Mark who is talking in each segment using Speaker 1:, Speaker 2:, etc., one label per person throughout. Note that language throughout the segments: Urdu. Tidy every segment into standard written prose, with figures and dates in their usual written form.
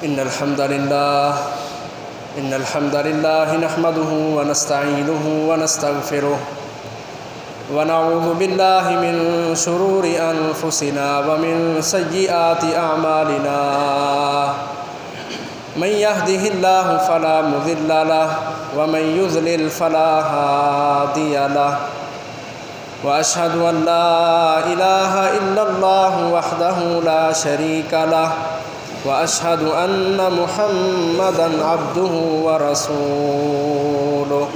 Speaker 1: إن الحمد لله نحمده ونستعينه ونستغفره ونعوذ بالله من شرور أنفسنا ومن سيئات أعمالنا من يهده الله فلا مضل له ومن يضلل فلا هادي له وأشهد أن لا إله إلا الله وحده لا شريك له وأشهد أن محمدًا عبده ورسوله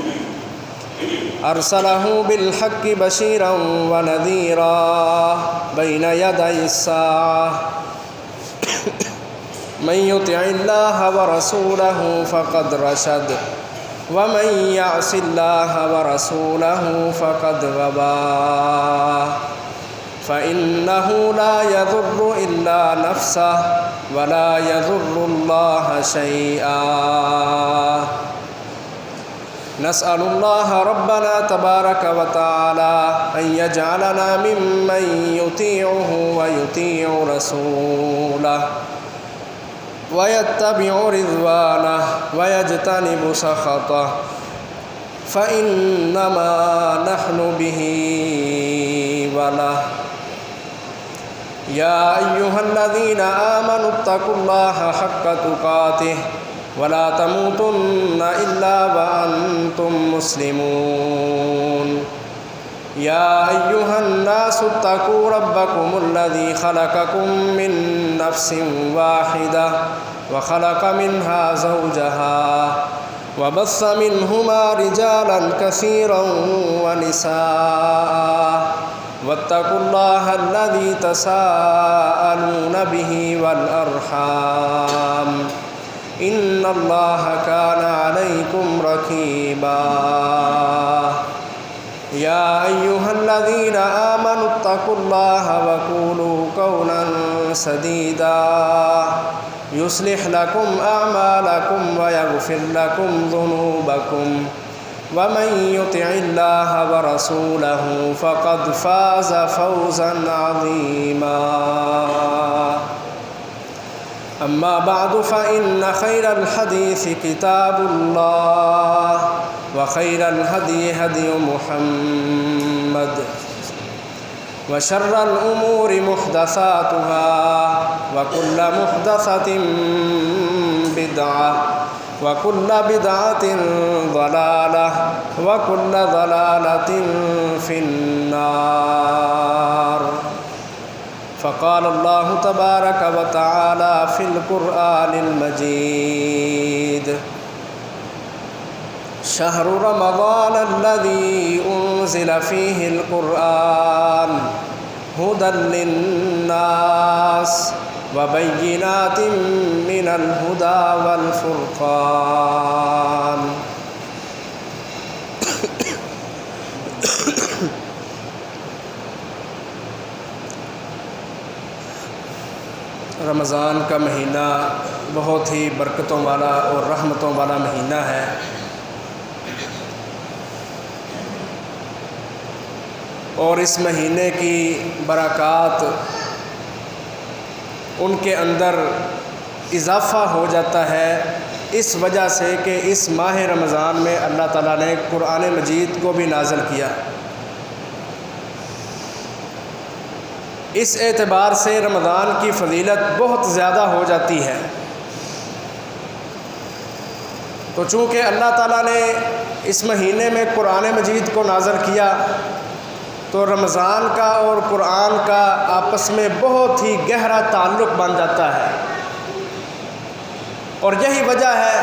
Speaker 1: أرسله بالحق بشيرا ونذيرا بين يدي الساعة من يطع الله ورسوله فقد رشد ومن يعص الله ورسوله فقد غوى فإنه لا يضر إلا نفسه ولا يضر الله شيئا نسأل الله ربنا تبارك وتعالى أن يجعلنا ممن يطيعه ويطيع رسوله ويتبع رضوانه ويجتنب سخطه فإنما نحن به وله يا أيها الذين آمنوا اتقوا الله حق تقاته ولا تموتن إلا وأنتم مسلمون يا أيها الناس اتقوا ربكم الذي خلقكم من نفس واحدة وخلق منها زوجها وبث منهما رجالا كثيرا ونساء واتقوا الله الذي تساءلون به والأرحام إن الله كان عليكم رقيبا يا أيها الذين آمنوا اتقوا الله وقولوا قولا سديدا يصلح لكم أعمالكم ويغفر لكم ذنوبكم ومن يطع الله ورسوله فقد فاز فوزا عظيما أما بعد فإن خير الحديث كتاب الله وخير الهدي هدي محمد وشر الأمور محدثاتها وكل محدثة بدعة وكل بدعة ضلالة وكل ضلالة في النار فقال الله تبارك وتعالى في القرآن المجيد شهر رمضان الذي أنزل فيه القرآن هدى للناس وبينات من الهدى والفرقان رمضان کا مہینہ بہت ہی برکتوں والا اور رحمتوں والا مہینہ ہے۔ اور اس مہینے کی برکات ان کے اندر اضافہ ہو جاتا ہے اس وجہ سے کہ اس ماہ رمضان میں اللہ تعالیٰ نے قرآن مجید کو بھی نازل کیا۔ اس اعتبار سے رمضان کی فضیلت بہت زیادہ ہو جاتی ہے۔ تو چونکہ اللہ تعالیٰ نے اس مہینے میں قرآن مجید کو نازل کیا تو رمضان کا اور قرآن کا آپس میں بہت ہی گہرا تعلق بن جاتا ہے، اور یہی وجہ ہے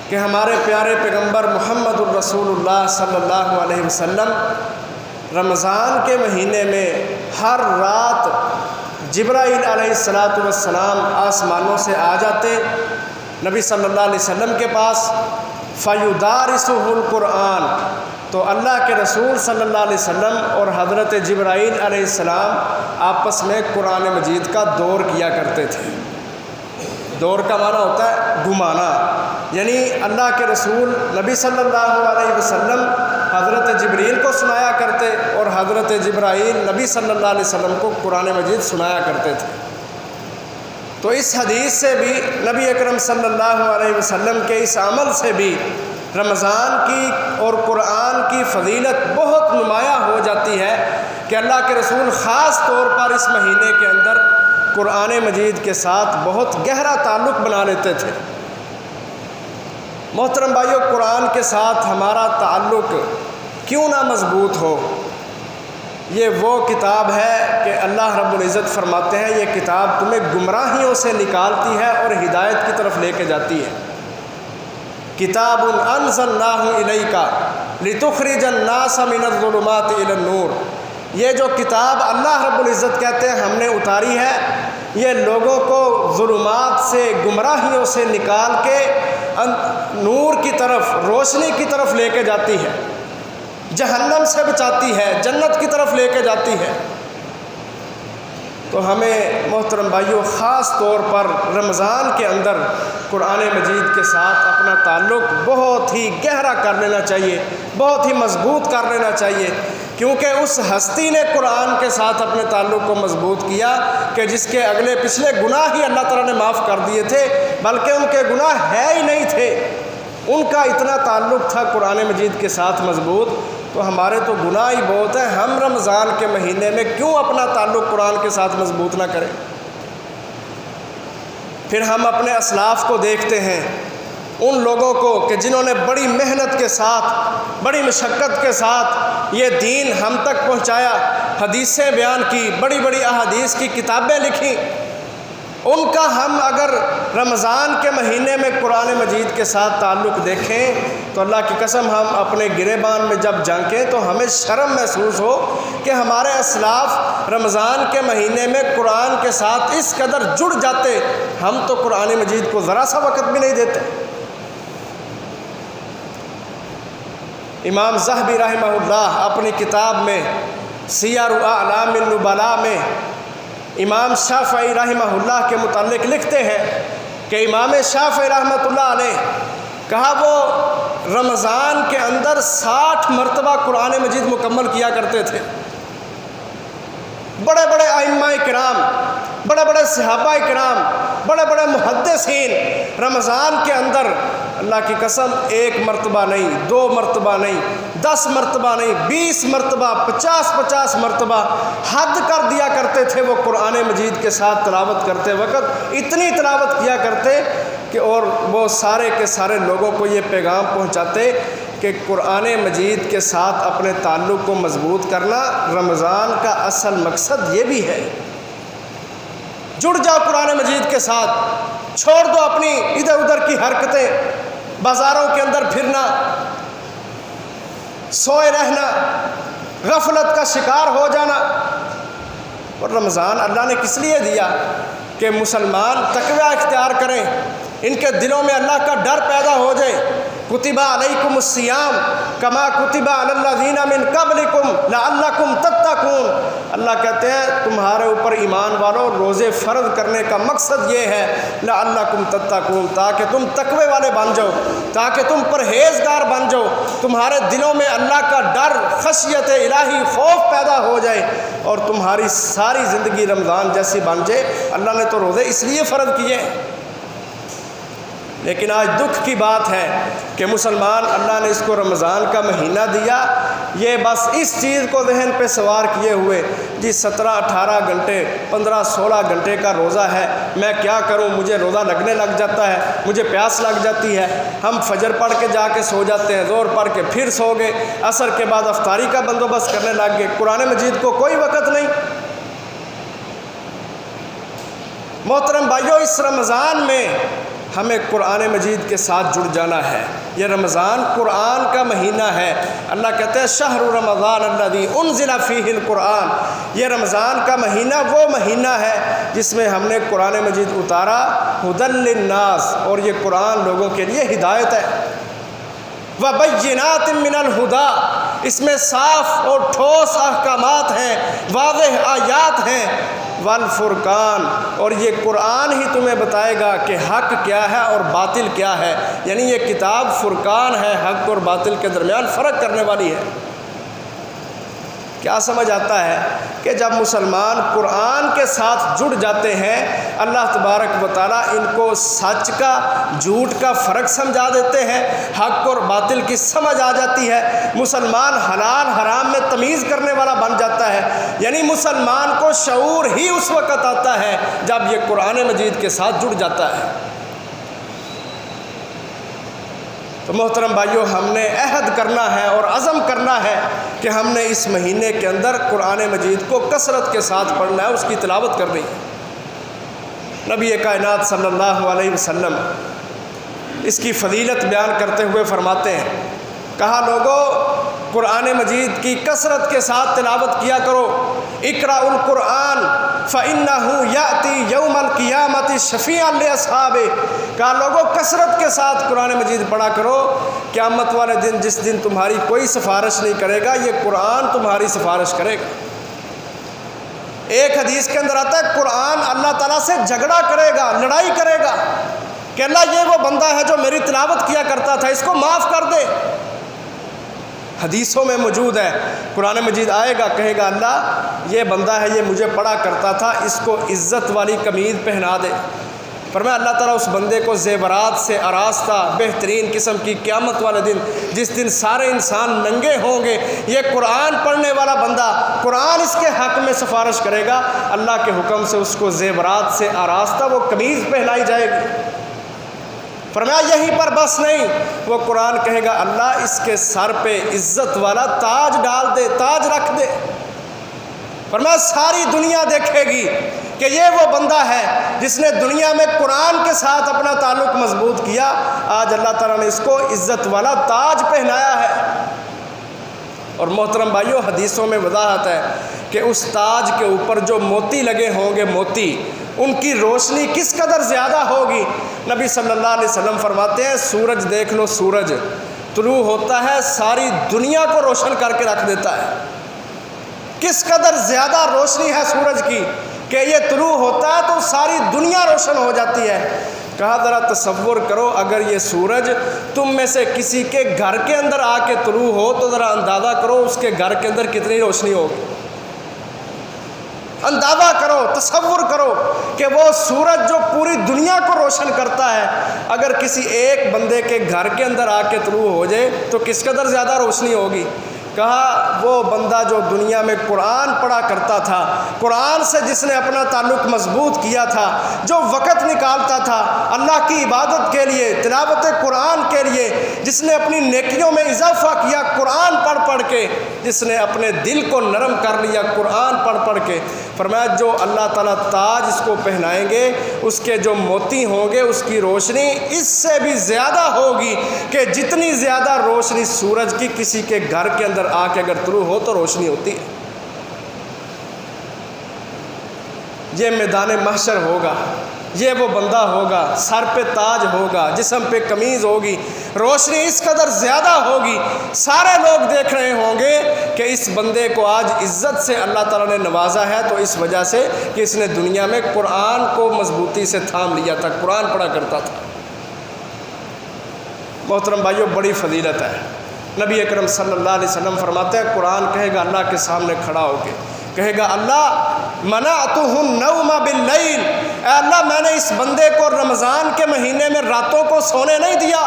Speaker 1: کہ ہمارے پیارے پیغمبر محمد الرسول اللہ صلی اللہ علیہ وسلم رمضان کے مہینے میں ہر رات جبرائیل علیہ السلام آسمانوں سے آ جاتے نبی صلی اللہ علیہ وسلم کے پاس، فیدارسہ القرآن، تو اللہ کے رسول صلی اللہ علیہ وسلم اور حضرت جبرائیل علیہ السلام آپس میں قرآن مجید کا دور کیا کرتے تھے۔ دور کا معنی ہوتا ہے گھمانا، یعنی اللہ کے رسول نبی صلی اللہ علیہ وسلم حضرت جبریل کو سنایا کرتے اور حضرت جبرائیل نبی صلی اللہ علیہ وسلم کو قرآن مجید سنایا کرتے تھے۔ تو اس حدیث سے بھی نبی اکرم صلی اللہ علیہ وسلم کے اس عمل سے بھی رمضان کی اور قرآن کی فضیلت بہت نمایاں ہو جاتی ہے کہ اللہ کے رسول خاص طور پر اس مہینے کے اندر قرآن مجید کے ساتھ بہت گہرا تعلق بنا لیتے تھے۔ محترم بھائیو، قرآن کے ساتھ ہمارا تعلق کیوں نہ مضبوط ہو؟ یہ وہ کتاب ہے کہ اللہ رب العزت فرماتے ہیں یہ کتاب تمہیں گمراہیوں سے نکالتی ہے اور ہدایت کی طرف لے کے جاتی ہے۔ کتاب انزلناہ الیک لتخرج الناس من الظلمات الی النور، یہ جو کتاب اللہ رب العزت کہتے ہیں ہم نے اتاری ہے، یہ لوگوں کو ظلمات سے، گمراہیوں سے نکال کے نور کی طرف، روشنی کی طرف لے کے جاتی ہے، جہنم سے بچاتی ہے، جنت کی طرف لے کے جاتی ہے۔ تو ہمیں محترم بھائیوں خاص طور پر رمضان کے اندر قرآن مجید کے ساتھ اپنا تعلق بہت ہی گہرا کر لینا چاہیے، بہت ہی مضبوط کر لینا چاہیے، کیونکہ اس ہستی نے قرآن کے ساتھ اپنے تعلق کو مضبوط کیا کہ جس کے اگلے پچھلے گناہ ہی اللہ تعالیٰ نے معاف کر دیے تھے، بلکہ ان کے گناہ ہے ہی نہیں تھے، ان کا اتنا تعلق تھا قرآن مجید کے ساتھ مضبوط۔ تو ہمارے تو گناہ ہی بہت ہیں، ہم رمضان کے مہینے میں کیوں اپنا تعلق قرآن کے ساتھ مضبوط نہ کریں؟ پھر ہم اپنے اسلاف کو دیکھتے ہیں، ان لوگوں کو کہ جنہوں نے بڑی محنت کے ساتھ، بڑی مشقت کے ساتھ یہ دین ہم تک پہنچایا، حدیثیں بیان کی، بڑی بڑی احادیث کی کتابیں لکھی، ان کا ہم اگر رمضان کے مہینے میں قرآن مجید کے ساتھ تعلق دیکھیں تو اللہ کی قسم ہم اپنے گریبان میں جب جھانکیں تو ہمیں شرم محسوس ہو کہ ہمارے اسلاف رمضان کے مہینے میں قرآن کے ساتھ اس قدر جڑ جاتے، ہم تو قرآن مجید کو ذرا سا وقت بھی نہیں دیتے۔ امام ذہبی رحمہ اللہ اپنی کتاب میں سیر اعلام النبلاء میں امام شافعی رحمہ اللہ کے متعلق لکھتے ہیں کہ امام شافعی رحمۃ اللہ علیہ کہا وہ رمضان کے اندر 60 مرتبہ قرآن مجید مکمل کیا کرتے تھے۔ بڑے بڑے ائمہ کرام، بڑے بڑے صحابہ کرام، بڑے بڑے محدثین رمضان کے اندر اللہ کی قسم 1 مرتبہ نہیں، 2 مرتبہ نہیں، 10 مرتبہ نہیں، 20 مرتبہ، 50 مرتبہ حد کر دیا کرتے تھے۔ وہ قرآن مجید کے ساتھ تلاوت کرتے وقت اتنی تلاوت کیا کرتے کہ اور وہ سارے کے سارے لوگوں کو یہ پیغام پہنچاتے کہ قرآن مجید کے ساتھ اپنے تعلق کو مضبوط کرنا رمضان کا اصل مقصد یہ بھی ہے۔ جڑ جاؤ قرآن مجید کے ساتھ، چھوڑ دو اپنی ادھر ادھر کی حرکتیں، بازاروں کے اندر پھرنا، سوئے رہنا، غفلت کا شکار ہو جانا۔ اور رمضان اللہ نے کس لیے دیا؟ کہ مسلمان تقوی اختیار کریں، ان کے دلوں میں اللہ کا ڈر پیدا ہو جائے۔ کتب علیکم الصیام کما کتب علی الذین من قبلکم لعلکم تتقون، اللہ کہتے ہیں تمہارے اوپر ایمان والو روزے فرض کرنے کا مقصد یہ ہے لعلکم تتقون، تاکہ تم تقوی والے بن جاؤ، تاکہ تم پرہیزگار بن جاؤ، تمہارے دلوں میں اللہ کا ڈر، خشیت الہی، خوف پیدا ہو جائے اور تمہاری ساری زندگی رمضان جیسی بن جائے۔ اللہ نے تو روزے اس لیے فرض کیے۔ لیکن آج دکھ کی بات ہے کہ مسلمان، اللہ نے اس کو رمضان کا مہینہ دیا، یہ بس اس چیز کو ذہن پہ سوار کیے ہوئے جی 17-18 گھنٹے، 15-16 گھنٹے کا روزہ ہے، میں کیا کروں، مجھے روزہ لگنے لگ جاتا ہے، مجھے پیاس لگ جاتی ہے، ہم فجر پڑھ کے جا کے سو جاتے ہیں، ظہر پڑھ کے پھر سو گئے، عصر کے بعد افطاری کا بندوبست کرنے لگ گئے، قرآن مجید کو کوئی وقت نہیں۔ محترم بھائیو، اس رمضان میں ہمیں قرآن مجید کے ساتھ جڑ جانا ہے۔ یہ رمضان قرآن کا مہینہ ہے، اللہ کہتے ہیں شہر رمضان الذی انزل فیہ القرآن، یہ رمضان کا مہینہ وہ مہینہ ہے جس میں ہم نے قرآن مجید اتارا، ھدی للناس، اور یہ قرآن لوگوں کے لیے ہدایت ہے۔ وبینات من الہدی، اس میں صاف اور ٹھوس احکامات ہیں، واضح آیات ہیں، والفرقان، اور یہ قرآن ہی تمہیں بتائے گا کہ حق کیا ہے اور باطل کیا ہے، یعنی یہ کتاب فرقان ہے، حق اور باطل کے درمیان فرق کرنے والی ہے۔ کیا سمجھ آتا ہے کہ جب مسلمان قرآن کے ساتھ جڑ جاتے ہیں اللہ تبارک و تعالیٰ ان کو سچ کا جھوٹ کا فرق سمجھا دیتے ہیں، حق اور باطل کی سمجھ آ جاتی ہے، مسلمان حلال حرام میں تمیز کرنے والا بن جاتا ہے۔ یعنی مسلمان کو شعور ہی اس وقت آتا ہے جب یہ قرآن مجید کے ساتھ جڑ جاتا ہے۔ تو محترم بھائیوں، ہم نے عہد کرنا ہے اور عزم کرنا ہے کہ ہم نے اس مہینے کے اندر قرآن مجید کو کثرت کے ساتھ پڑھنا ہے، اس کی تلاوت کرنی ہے۔ نبی کائنات صلی اللہ علیہ وسلم اس کی فضیلت بیان کرتے ہوئے فرماتے ہیں، کہا لوگو قرآن مجید کی کثرت کے ساتھ تلاوت کیا کرو، اقرأوا القرآن فإنہ یأتی یوم القیامت شفیعا لأصحابہ، کہا لوگو کثرت کے ساتھ قرآن مجید پڑھا کرو، قیامت والے دن جس دن تمہاری کوئی سفارش نہیں کرے گا، یہ قرآن تمہاری سفارش کرے گا۔ ایک حدیث کے اندر آتا ہے قرآن اللہ تعالیٰ سے جھگڑا کرے گا، لڑائی کرے گا کہ اللہ یہ وہ بندہ ہے جو میری تلاوت کیا کرتا تھا، اس کو معاف کر دے۔ حدیثوں میں موجود ہے، قرآن مجید آئے گا کہے گا اللہ یہ بندہ ہے، یہ مجھے پڑھا کرتا تھا، اس کو عزت والی قمیض پہنا دے۔ فرمایا اللہ تعالیٰ اس بندے کو زیورات سے آراستہ بہترین قسم کی قیامت والے دن جس دن سارے انسان ننگے ہوں گے، یہ قرآن پڑھنے والا بندہ قرآن اس کے حق میں سفارش کرے گا، اللہ کے حکم سے اس کو زیورات سے آراستہ وہ قمیض پہنائی جائے گی۔ فرمایا یہیں پر بس نہیں، وہ قرآن کہے گا اللہ اس کے سر پہ عزت والا تاج ڈال دے، تاج رکھ دے۔ فرمایا ساری دنیا دیکھے گی کہ یہ وہ بندہ ہے جس نے دنیا میں قرآن کے ساتھ اپنا تعلق مضبوط کیا، آج اللہ تعالیٰ نے اس کو عزت والا تاج پہنایا ہے۔ اور محترم بھائیوں، حدیثوں میں وضاحت ہے کہ اس تاج کے اوپر جو موتی لگے ہوں گے، موتی، ان کی روشنی کس قدر زیادہ ہوگی۔ نبی صلی اللہ علیہ وسلم فرماتے ہیں سورج دیکھ لو، سورج طلوع ہوتا ہے ساری دنیا کو روشن کر کے رکھ دیتا ہے۔ کس قدر زیادہ روشنی ہے سورج کی کہ یہ طلوع ہوتا ہے تو ساری دنیا روشن ہو جاتی ہے۔ کہا ذرا تصور کرو اگر یہ سورج تم میں سے کسی کے گھر کے اندر آ کے طلوع ہو تو ذرا اندازہ کرو اس کے گھر کے اندر کتنی روشنی ہوگی۔ اندازہ کرو، تصور کرو کہ وہ سورج جو پوری دنیا کو روشن کرتا ہے اگر کسی ایک بندے کے گھر کے اندر آ کے طلوع ہو جائے تو کس قدر زیادہ روشنی ہوگی۔ کہا وہ بندہ جو دنیا میں قرآن پڑھا کرتا تھا، قرآن سے جس نے اپنا تعلق مضبوط کیا تھا، جو وقت نکالتا تھا اللہ کی عبادت کے لیے، تلاوت قرآن کے لیے، جس نے اپنی نیکیوں میں اضافہ کیا قرآن پڑھ پڑھ کے، جس نے اپنے دل کو نرم کر لیا قرآن پڑھ پڑھ کے، فرمایا جو اللہ تعالیٰ تاج اس کو پہنائیں گے اس کے جو موتی ہوں گے اس کی روشنی اس سے بھی زیادہ ہوگی کہ جتنی زیادہ روشنی سورج کی کسی کے گھر کے اندر آ کے اگر طلوع ہو تو روشنی ہوتی ہے۔ یہ میدان محشر ہوگا، یہ وہ بندہ ہوگا، سر پہ تاج ہوگا، جسم پہ قمیض ہوگی، روشنی اس قدر زیادہ ہوگی، سارے لوگ دیکھ رہے ہوں گے کہ اس بندے کو آج عزت سے اللہ تعالیٰ نے نوازا ہے تو اس وجہ سے کہ اس نے دنیا میں قرآن کو مضبوطی سے تھام لیا تھا، قرآن پڑھا کرتا تھا۔ محترم بھائیوں، بڑی فضیلت ہے۔ نبی اکرم صلی اللہ علیہ وسلم فرماتے ہیں قرآن کہے گا اللہ کے سامنے کھڑا ہو کے، کہے گا اللہ منعتہ النوم باللیل، اے اللہ میں نے اس بندے کو رمضان کے مہینے میں راتوں کو سونے نہیں دیا،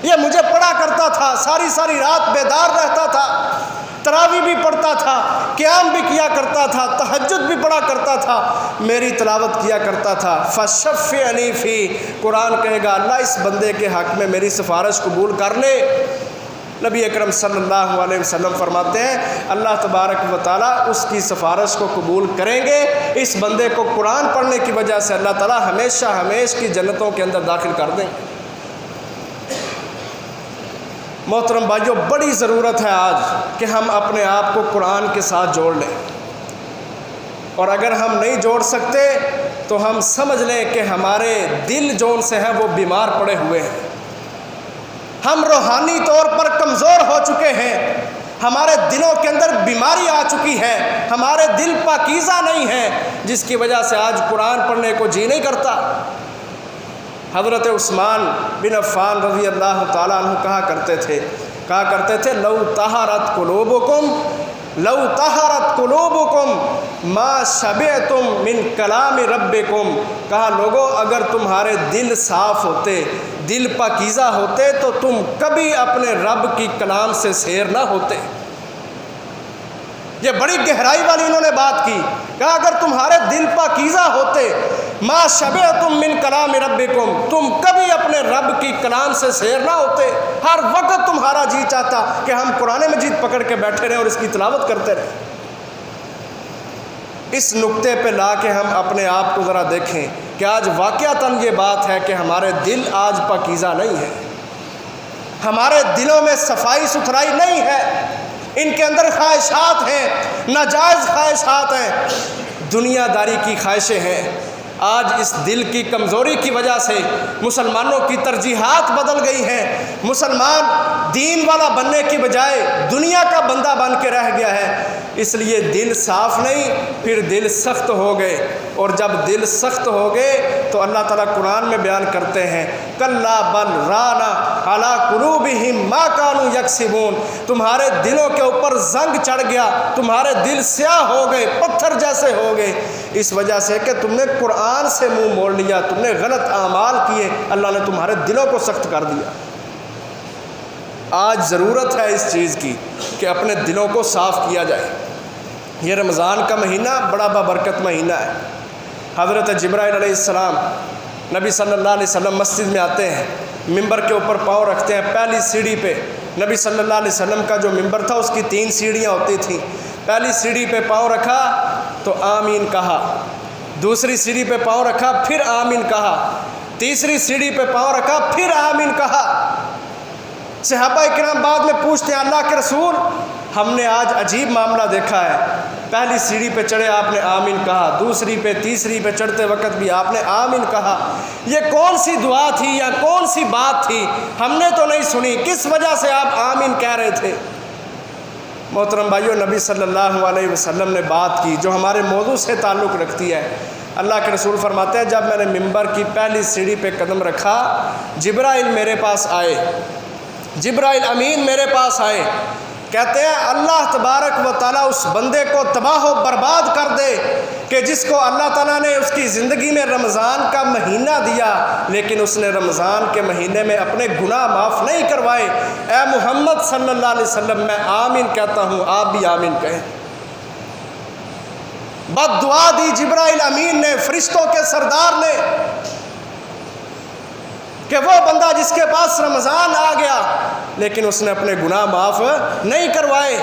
Speaker 1: یہ مجھے پڑھا کرتا تھا، ساری ساری رات بیدار رہتا تھا، تراویح بھی پڑھتا تھا، قیام بھی کیا کرتا تھا، تہجد بھی پڑھا کرتا تھا، میری تلاوت کیا کرتا تھا، فشفعنی فی، قرآن کہے گا اللہ اس بندے کے حق میں میری سفارش قبول کر لے۔ نبی اکرم صلی اللہ علیہ وسلم فرماتے ہیں اللہ تبارک و تعالیٰ اس کی سفارش کو قبول کریں گے، اس بندے کو قرآن پڑھنے کی وجہ سے اللہ تعالیٰ ہمیشہ ہمیشہ کی جنتوں کے اندر داخل کر دیں گے۔ محترم بھائیوں، بڑی ضرورت ہے آج کہ ہم اپنے آپ کو قرآن کے ساتھ جوڑ لیں، اور اگر ہم نہیں جوڑ سکتے تو ہم سمجھ لیں کہ ہمارے دل جون سے ہیں وہ بیمار پڑے ہوئے ہیں، ہم روحانی طور پر کمزور ہو چکے ہیں، ہمارے دلوں کے اندر بیماری آ چکی ہے، ہمارے دل پاکیزہ نہیں ہیں، جس کی وجہ سے آج قرآن پڑھنے کو جی نہیں کرتا۔ حضرت عثمان بن عفان رضی اللہ تعالیٰ عنہ کہا کرتے تھے لو طہرت قلوبکم لو طہرت قلوبکم ما شبعتم من کلام ربکم، کہا لوگوں اگر تمہارے دل صاف ہوتے، دل پاکیزہ ہوتے تو تم کبھی اپنے رب کی کلام سے سیر نہ ہوتے۔ یہ بڑی گہرائی والی انہوں نے بات کی، کہا اگر تمہارے دل پاکیزہ ہوتے، ما شبعتم من کلام ربکم، تم کبھی اپنے رب کی کلام سے سیر نہ ہوتے۔ ہر وقت تمہارا جی چاہتا کہ ہم قرآن مجید پکڑ کے بیٹھے رہیں اور اس کی تلاوت کرتے رہیں۔ اس نقطے پہ لا کے ہم اپنے آپ کو ذرا دیکھیں کہ آج واقعتاً یہ بات ہے کہ ہمارے دل آج پاکیزہ نہیں ہے، ہمارے دلوں میں صفائی ستھرائی نہیں ہے، ان کے اندر خواہشات ہیں، ناجائز خواہشات ہیں، دنیا داری کی خواہشیں ہیں۔ آج اس دل کی کمزوری کی وجہ سے مسلمانوں کی ترجیحات بدل گئی ہیں، مسلمان دین والا بننے کی بجائے دنیا کا بندہ بن کے رہ گیا ہے، اس لیے دل صاف نہیں، پھر دل سخت ہو گئے، اور جب دل سخت ہو گئے تو اللہ تعالیٰ قرآن میں بیان کرتے ہیں کلا بل رانا علی قلوبہم ما کانوا یکسبون، تمہارے دلوں کے اوپر زنگ چڑھ گیا، تمہارے دل سیاہ ہو گئے، پتھر جیسے ہو گئے، اس وجہ سے کہ تم نے قرآن سے منہ موڑ لیا، تم نے غلط اعمال کیے، اللہ نے تمہارے دلوں کو سخت کر دیا۔ آج ضرورت ہے اس چیز کی کہ اپنے دلوں کو صاف کیا جائے۔ یہ رمضان کا مہینہ بڑا بابرکت مہینہ ہے۔ حضرت جبرائیل علیہ السلام نبی صلی اللہ علیہ وسلم مسجد میں آتے ہیں، ممبر کے اوپر پاؤں رکھتے ہیں، پہلی سیڑھی پہ نبی صلی اللہ علیہ وسلم کا جو ممبر تھا اس کی 3 سیڑھیاں ہوتی تھیں، پہلی سیڑھی پہ پاؤں رکھا تو آمین کہا، دوسری سیڑھی پہ پاؤں رکھا پھر آمین کہا، تیسری سیڑھی پہ پاؤں رکھا پھر آمین کہا۔ صحابہ کرام بعد میں پوچھتے ہیں اللہ کے رسول ہم نے آج عجیب معاملہ دیکھا ہے، پہلی سیڑھی پہ چڑھے آپ نے آمین کہا، دوسری پہ تیسری پہ چڑھتے وقت بھی آپ نے آمین کہا، یہ کون سی دعا تھی یا کون سی بات تھی، ہم نے تو نہیں سنی، کس وجہ سے آپ آمین کہہ رہے تھے؟ محترم بھائیو، نبی صلی اللہ علیہ وسلم نے بات کی جو ہمارے موضوع سے تعلق رکھتی ہے۔ اللہ کے رسول فرماتے ہیں جب میں نے ممبر کی پہلی سیڑھی پہ قدم رکھا، جبرائیل میرے پاس آئے، جبرائیل امین میرے پاس آئے، کہتے ہیں اللہ تبارک و تعالیٰ اس بندے کو تباہ و برباد کر دے کہ جس کو اللہ تعالیٰ نے اس کی زندگی میں رمضان کا مہینہ دیا لیکن اس نے رمضان کے مہینے میں اپنے گناہ معاف نہیں کروائے۔ اے محمد صلی اللہ علیہ وسلم میں آمین کہتا ہوں، آپ بھی آمین کہیں۔ بد دعا دی جبرائیل امین نے، فرشتوں کے سردار نے، کہ وہ بندہ جس کے پاس رمضان آ گیا لیکن اس نے اپنے گناہ معاف نہیں کروائے،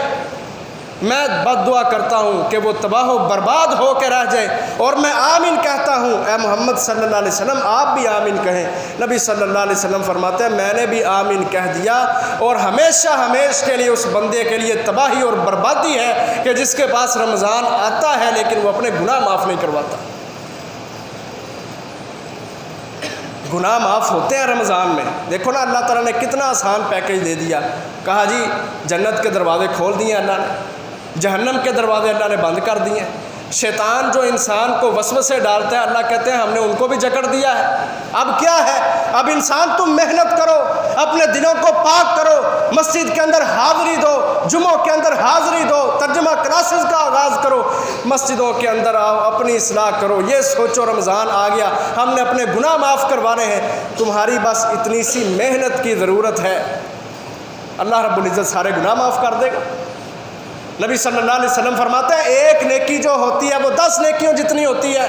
Speaker 1: میں بد دعا کرتا ہوں کہ وہ تباہ و برباد ہو کے رہ جائے، اور میں آمین کہتا ہوں۔ اے محمد صلی اللہ علیہ وسلم آپ بھی آمین کہیں۔ نبی صلی اللہ علیہ وسلم فرماتے ہیں میں نے بھی آمین کہہ دیا، اور ہمیشہ ہمیشہ کے لیے اس بندے کے لیے تباہی اور بربادی ہے کہ جس کے پاس رمضان آتا ہے لیکن وہ اپنے گناہ معاف نہیں کرواتا۔ گناہ معاف ہوتے ہیں رمضان میں، دیکھو نا اللہ تعالیٰ نے کتنا آسان پیکیج دے دیا، کہا جی جنت کے دروازے کھول دیے اللہ نے، جہنم کے دروازے اللہ نے بند کر دیے۔ شیطان جو انسان کو وسوسے ڈالتا ہے اللہ کہتے ہیں ہم نے ان کو بھی جکڑ دیا ہے۔ اب کیا ہے، اب انسان تم محنت کرو، اپنے دلوں کو پاک کرو، مسجد کے اندر حاضری دو، جمعوں کے اندر حاضری دو، ترجمہ کلاسز کا آغاز کرو، مسجدوں کے اندر آؤ، اپنی اصلاح کرو، یہ سوچو رمضان آ گیا ہم نے اپنے گناہ معاف کروانے ہیں، تمہاری بس اتنی سی محنت کی ضرورت ہے، اللہ رب العزت سارے گناہ معاف کر دے گا۔ نبی صلی اللہ علیہ وسلم فرماتے ہیں ایک نیکی جو ہوتی ہے وہ 10 نیکیوں جتنی ہوتی ہے،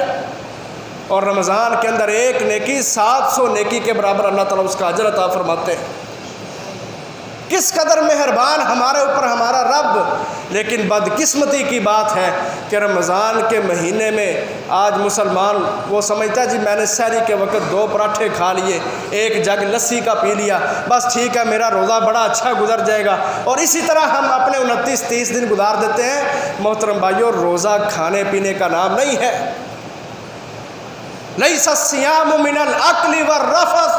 Speaker 1: اور رمضان کے اندر ایک نیکی 700 نیکی کے برابر اللہ تعالیٰ اس کا اجر عطا فرماتے ہیں۔ کس قدر مہربان ہمارے اوپر ہمارا رب، لیکن بدقسمتی کی بات ہے کہ رمضان کے مہینے میں آج مسلمان وہ سمجھتا ہے جی میں نے سحری کے وقت 2 پراٹھے کھا لیے، 1 جگ لسی کا پی لیا، بس ٹھیک ہے میرا روزہ بڑا اچھا گزر جائے گا، اور اسی طرح ہم اپنے 29-30 دن گزار دیتے ہیں۔ محترم بھائیو، روزہ کھانے پینے کا نام نہیں ہے، لیس الصیام من الاکل والرفث،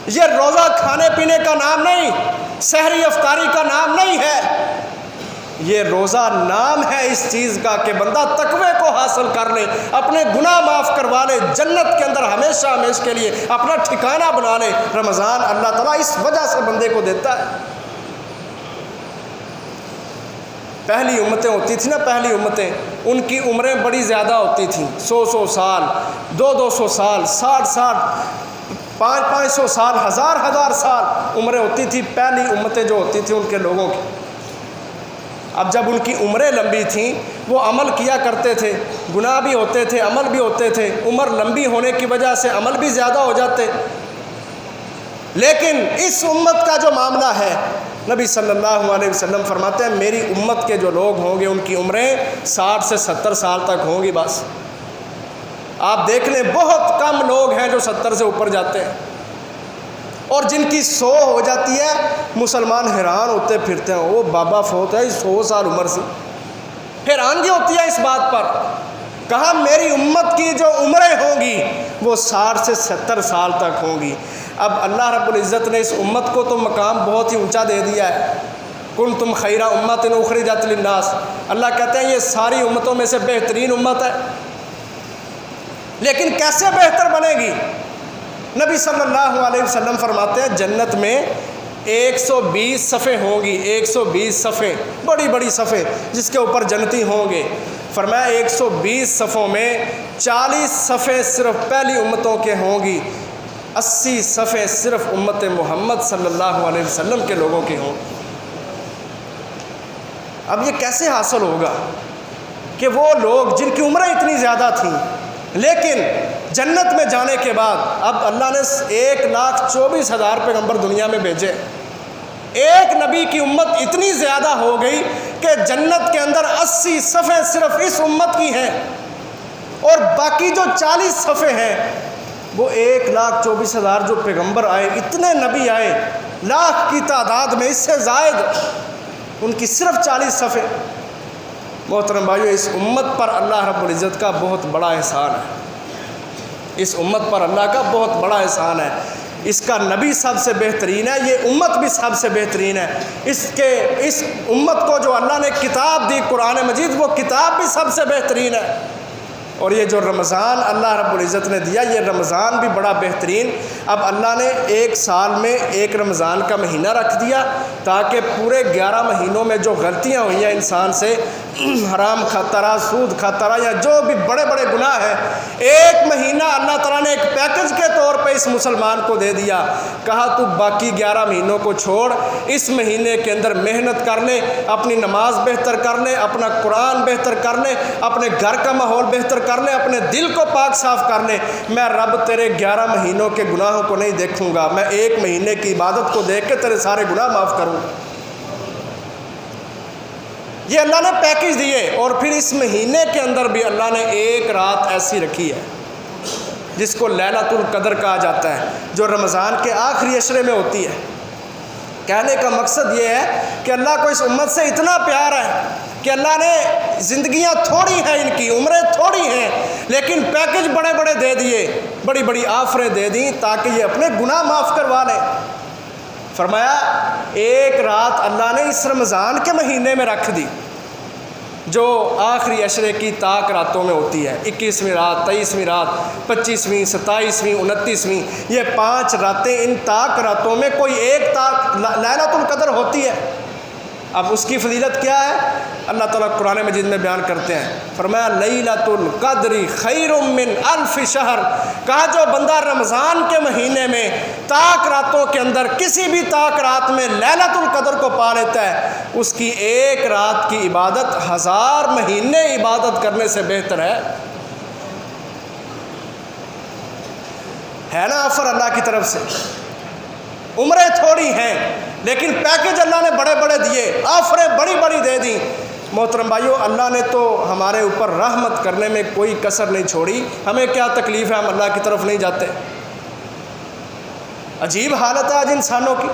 Speaker 1: یہ روزہ کھانے پینے کا نام نہیں، سحری افطاری کا نام نہیں ہے، یہ روزہ نام ہے اس چیز کا کہ بندہ تقوی کو حاصل کر لے، اپنے گناہ معاف کروا لے، جنت کے اندر ہمیشہ ہمیشہ کے لیے اپنا ٹھکانہ بنا لے۔ رمضان اللہ تعالیٰ اس وجہ سے بندے کو دیتا ہے۔ پہلی امتیں ہوتی تھیں نا، پہلی امتیں، ان کی عمریں بڑی زیادہ ہوتی تھیں، 100 سال، 200 سال، 60 500 سال، 1000 سال عمریں ہوتی تھی پہلی امتیں جو ہوتی تھیں ان کے لوگوں کی۔ اب جب ان کی عمریں لمبی تھیں، وہ عمل کیا کرتے تھے، گناہ بھی ہوتے تھے، عمل بھی ہوتے تھے، عمر لمبی ہونے کی وجہ سے عمل بھی زیادہ ہو جاتے۔ لیکن اس امت کا جو معاملہ ہے، نبی صلی اللہ علیہ وسلم فرماتے ہیں میری امت کے جو لوگ ہوں گے ان کی عمریں 60 سے 70 سال تک ہوں گی بس۔ آپ دیکھ لیں بہت کم لوگ ہیں جو 70 سے اوپر جاتے ہیں، اور جن کی 100 ہو جاتی ہے مسلمان حیران ہوتے پھرتے ہیں، وہ بابا فوت ہے 100 سال عمر سے، حیرانگی ہوتی ہے اس بات پر۔ کہا میری امت کی جو عمریں ہوں گی وہ 60 سے 70 سال تک ہوں گی۔ اب اللہ رب العزت نے اس امت کو تو مقام بہت ہی اونچا دے دیا ہے، کنتم خیر امت اخرجت للناس، اللہ کہتے ہیں یہ ساری امتوں میں سے بہترین امت ہے۔ لیکن کیسے بہتر بنے گی؟ نبی صلی اللہ علیہ وسلم فرماتے ہیں جنت میں 120 صفیں ہوں گی، 120 صفیں، بڑی بڑی صفیں جس کے اوپر جنتی ہوں گے۔ فرمایا 120 صفوں میں 40 صفیں صرف پہلی امتوں کے ہوں گی، 80 صفیں صرف امت محمد صلی اللہ علیہ وسلم کے لوگوں کی ہوں۔ اب یہ کیسے حاصل ہوگا کہ وہ لوگ جن کی عمریں اتنی زیادہ تھیں لیکن جنت میں جانے کے بعد اب اللہ نے 1,24,000 پیغمبر دنیا میں بھیجے، ایک نبی کی امت اتنی زیادہ ہو گئی کہ جنت کے اندر 80 صفیں صرف اس امت کی ہیں، اور باقی جو 40 صفیں ہیں وہ 1,24,000 جو پیغمبر آئے، اتنے نبی آئے لاکھ کی تعداد میں، اس سے زائد، ان کی صرف 40 صفیں۔ محترم بھائیو، اس امت پر اللہ رب العزت کا بہت بڑا احسان ہے، اس امت پر اللہ کا بہت بڑا احسان ہے۔ اس کا نبی سب سے بہترین ہے، یہ امت بھی سب سے بہترین ہے۔ اس امت کو جو اللہ نے کتاب دی قرآن مجید، وہ کتاب بھی سب سے بہترین ہے۔ اور یہ جو رمضان اللہ رب العزت نے دیا، یہ رمضان بھی بڑا بہترین۔ اب اللہ نے ایک سال میں ایک رمضان کا مہینہ رکھ دیا تاکہ پورے 11 مہینوں میں جو غلطیاں ہوئی ہیں انسان سے، حرام کھاتا رہا، سود کھاتا رہا، یا جو بھی بڑے بڑے گناہ ہیں، ایک مہینہ اللہ تعالیٰ نے ایک پیکج کے طور پہ اس مسلمان کو دے دیا۔ کہا تو باقی 11 مہینوں کو چھوڑ، اس مہینے کے اندر محنت کر لے، اپنی نماز بہتر کر لے، اپنا قرآن بہتر کر لے، اپنے گھر کا ماحول بہتر کر لے، اپنے دل کو پاک صاف کر لے، میں رب تیرے 11 مہینوں کے گناہوں کو نہیں دیکھوں گا، میں ایک مہینے کی عبادت کو دیکھ کے تیرے سارے گناہ معاف کروں گا۔ یہ اللہ نے پیکج دیے۔ اور پھر اس مہینے کے اندر بھی اللہ نے ایک رات ایسی رکھی ہے جس کو لیلۃ القدر کہا جاتا ہے، جو رمضان کے آخری عشرے میں ہوتی ہے۔ کہنے کا مقصد یہ ہے کہ اللہ کو اس امت سے اتنا پیار ہے کہ اللہ نے زندگیاں تھوڑی ہیں، ان کی عمریں تھوڑی ہیں، لیکن پیکج بڑے بڑے دے دیے، بڑی بڑی آفریں دے دیں تاکہ یہ اپنے گناہ معاف کروا لیں۔ فرمایا ایک رات اللہ نے اس رمضان کے مہینے میں رکھ دی جو آخری عشرے کی طاق راتوں میں ہوتی ہے، 21ویں رات، 23ویں رات، 25ویں، 27ویں، 29ویں، یہ 5 راتیں، ان طاق راتوں میں کوئی ایک طاق لیلۃ القدر ہوتی ہے۔ اب اس کی فضیلت کیا ہے؟ اللہ تعالیٰ قرآن مجید میں بیان کرتے ہیں، فرمایا لیلۃ القدر خیر من الف شہر، کہا جو بندہ رمضان کے مہینے میں طاق راتوں کے اندر کسی بھی طاق رات میں لیلۃ القدر کو پا لیتا ہے، اس کی ایک رات کی عبادت 1000 مہینے عبادت کرنے سے بہتر ہے نا آفر اللہ کی طرف سے۔ عمریں تھوڑی ہیں لیکن پیکج اللہ نے بڑے بڑے دیے، آفریں بڑی بڑی دے دیں۔ محترم بھائیو، اللہ نے تو ہمارے اوپر رحمت کرنے میں کوئی کسر نہیں چھوڑی، ہمیں کیا تکلیف ہے ہم اللہ کی طرف نہیں جاتے؟ عجیب حالت ہے آج انسانوں کی۔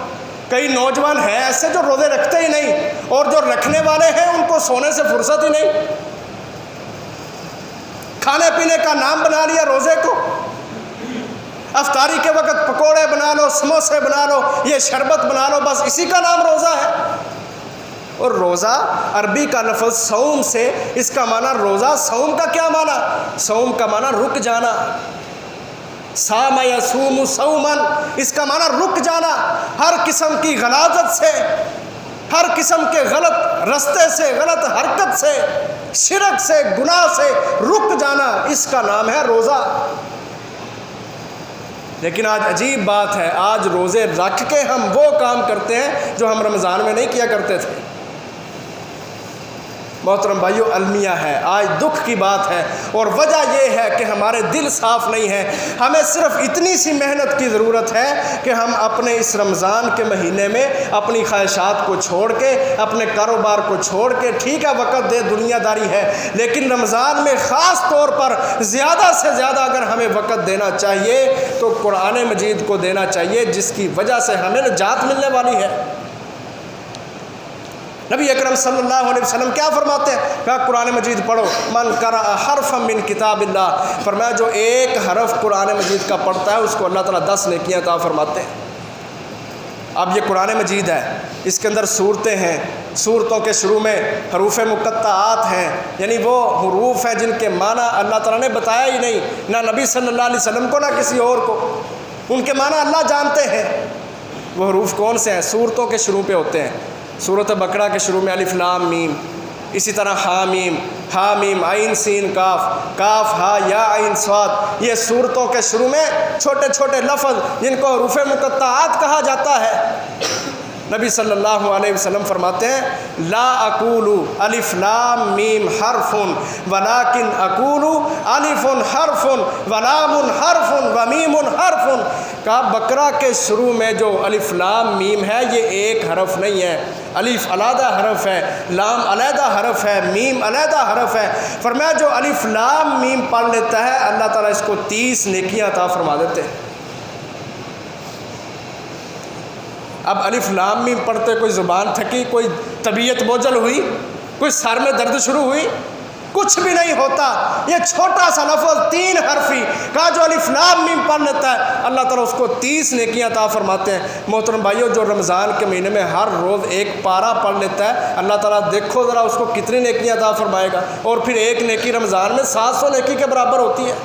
Speaker 1: کئی نوجوان ہیں ایسے جو روزے رکھتے ہی نہیں، اور جو رکھنے والے ہیں ان کو سونے سے فرصت ہی نہیں، کھانے پینے کا نام بنا لیا روزے کو، افطاری کے وقت پکوڑے بنا لو، سموسے بنا لو، یہ شربت بنا لو، بس اسی کا نام روزہ ہے۔ اور روزہ عربی کا لفظ صوم سے، اس کا معنی روزہ، صوم کا کیا معنی؟ صوم کا معنی رک جانا، صام یصوم صوما، اس کا معنی رک جانا، ہر قسم کی غلاظت سے ہر قسم کے غلط رستے سے، غلط حرکت سے، شرک سے، گناہ سے رک جانا، اس کا نام ہے روزہ۔ لیکن آج عجیب بات ہے، آج روزے رکھ کے ہم وہ کام کرتے ہیں جو ہم رمضان میں نہیں کیا کرتے تھے۔ محترم بھائیو، المیہ ہے، آج دکھ کی بات ہے، اور وجہ یہ ہے کہ ہمارے دل صاف نہیں ہیں۔ ہمیں صرف اتنی سی محنت کی ضرورت ہے کہ ہم اپنے اس رمضان کے مہینے میں اپنی خواہشات کو چھوڑ کے، اپنے کاروبار کو چھوڑ کے، ٹھیک ہے وقت دے، دنیا داری ہے، لیکن رمضان میں خاص طور پر زیادہ سے زیادہ اگر ہمیں وقت دینا چاہیے تو قرآن مجید کو دینا چاہیے، جس کی وجہ سے ہمیں نجات ملنے والی ہے۔ نبی اکرم صلی اللہ علیہ وسلم کیا فرماتے ہیں؟ کہا قرآن مجید پڑھو، من قرأ حرفا من کتاب اللہ، فرمایا جو ایک حرف قرآن مجید کا پڑھتا ہے اس کو اللہ تعالیٰ 10 نیکیاں عطا فرماتے ہیں۔ اب یہ قرآن مجید ہے، اس کے اندر صورتیں ہیں، صورتوں کے شروع میں حروف مقطعات ہیں، یعنی وہ حروف ہیں جن کے معنی اللہ تعالیٰ نے بتایا ہی نہیں، نہ نبی صلی اللہ علیہ وسلم کو نہ کسی اور کو، ان کے معنی اللہ جانتے ہیں۔ وہ حروف کون سے ہیں؟ صورتوں کے شروع پہ ہوتے ہیں۔ سورۃ بقرہ کے شروع میں الف لام میم، اسی طرح ہا میم عین سین کاف، کاف ہا یا عین صاد، یہ صورتوں کے شروع میں چھوٹے چھوٹے لفظ جن کو حروف مقطعات کہا جاتا ہے۔ نبی صلی اللہ علیہ وسلم فرماتے ہیں لا اقول الف لام میم حرف ولکن اقول الف حرف ولام حرف ومیم حرف، کہا بقرہ کے شروع میں جو الف لام میم ہے یہ ایک حرف نہیں ہے، الف علیحدہ حرف ہے، لام علیحدہ حرف ہے، میم علیحدہ حرف ہے۔ فرمایا جو الف لام میم پڑھ لیتا ہے اللہ تعالیٰ اس کو 30 نیکیاں عطا فرما دیتے ہیں۔ اب الف لام میم پڑھتے کوئی زبان تھکی، کوئی طبیعت بوجھل ہوئی، کوئی سر میں درد شروع ہوئی، کچھ بھی نہیں ہوتا۔ یہ چھوٹا سا لفظ 3 حرفی کا جو الف لام میم پڑھ لیتا ہے اللہ تعالیٰ اس کو 30 نیکیاں عطا فرماتے ہیں۔ محترم بھائیو، جو رمضان کے مہینے میں ہر روز ایک پارہ پڑھ لیتا ہے اللہ تعالیٰ دیکھو ذرا اس کو کتنی نیکیاں عطا فرمائے گا، اور پھر ایک نیکی رمضان میں 700 نیکی کے برابر ہوتی ہے۔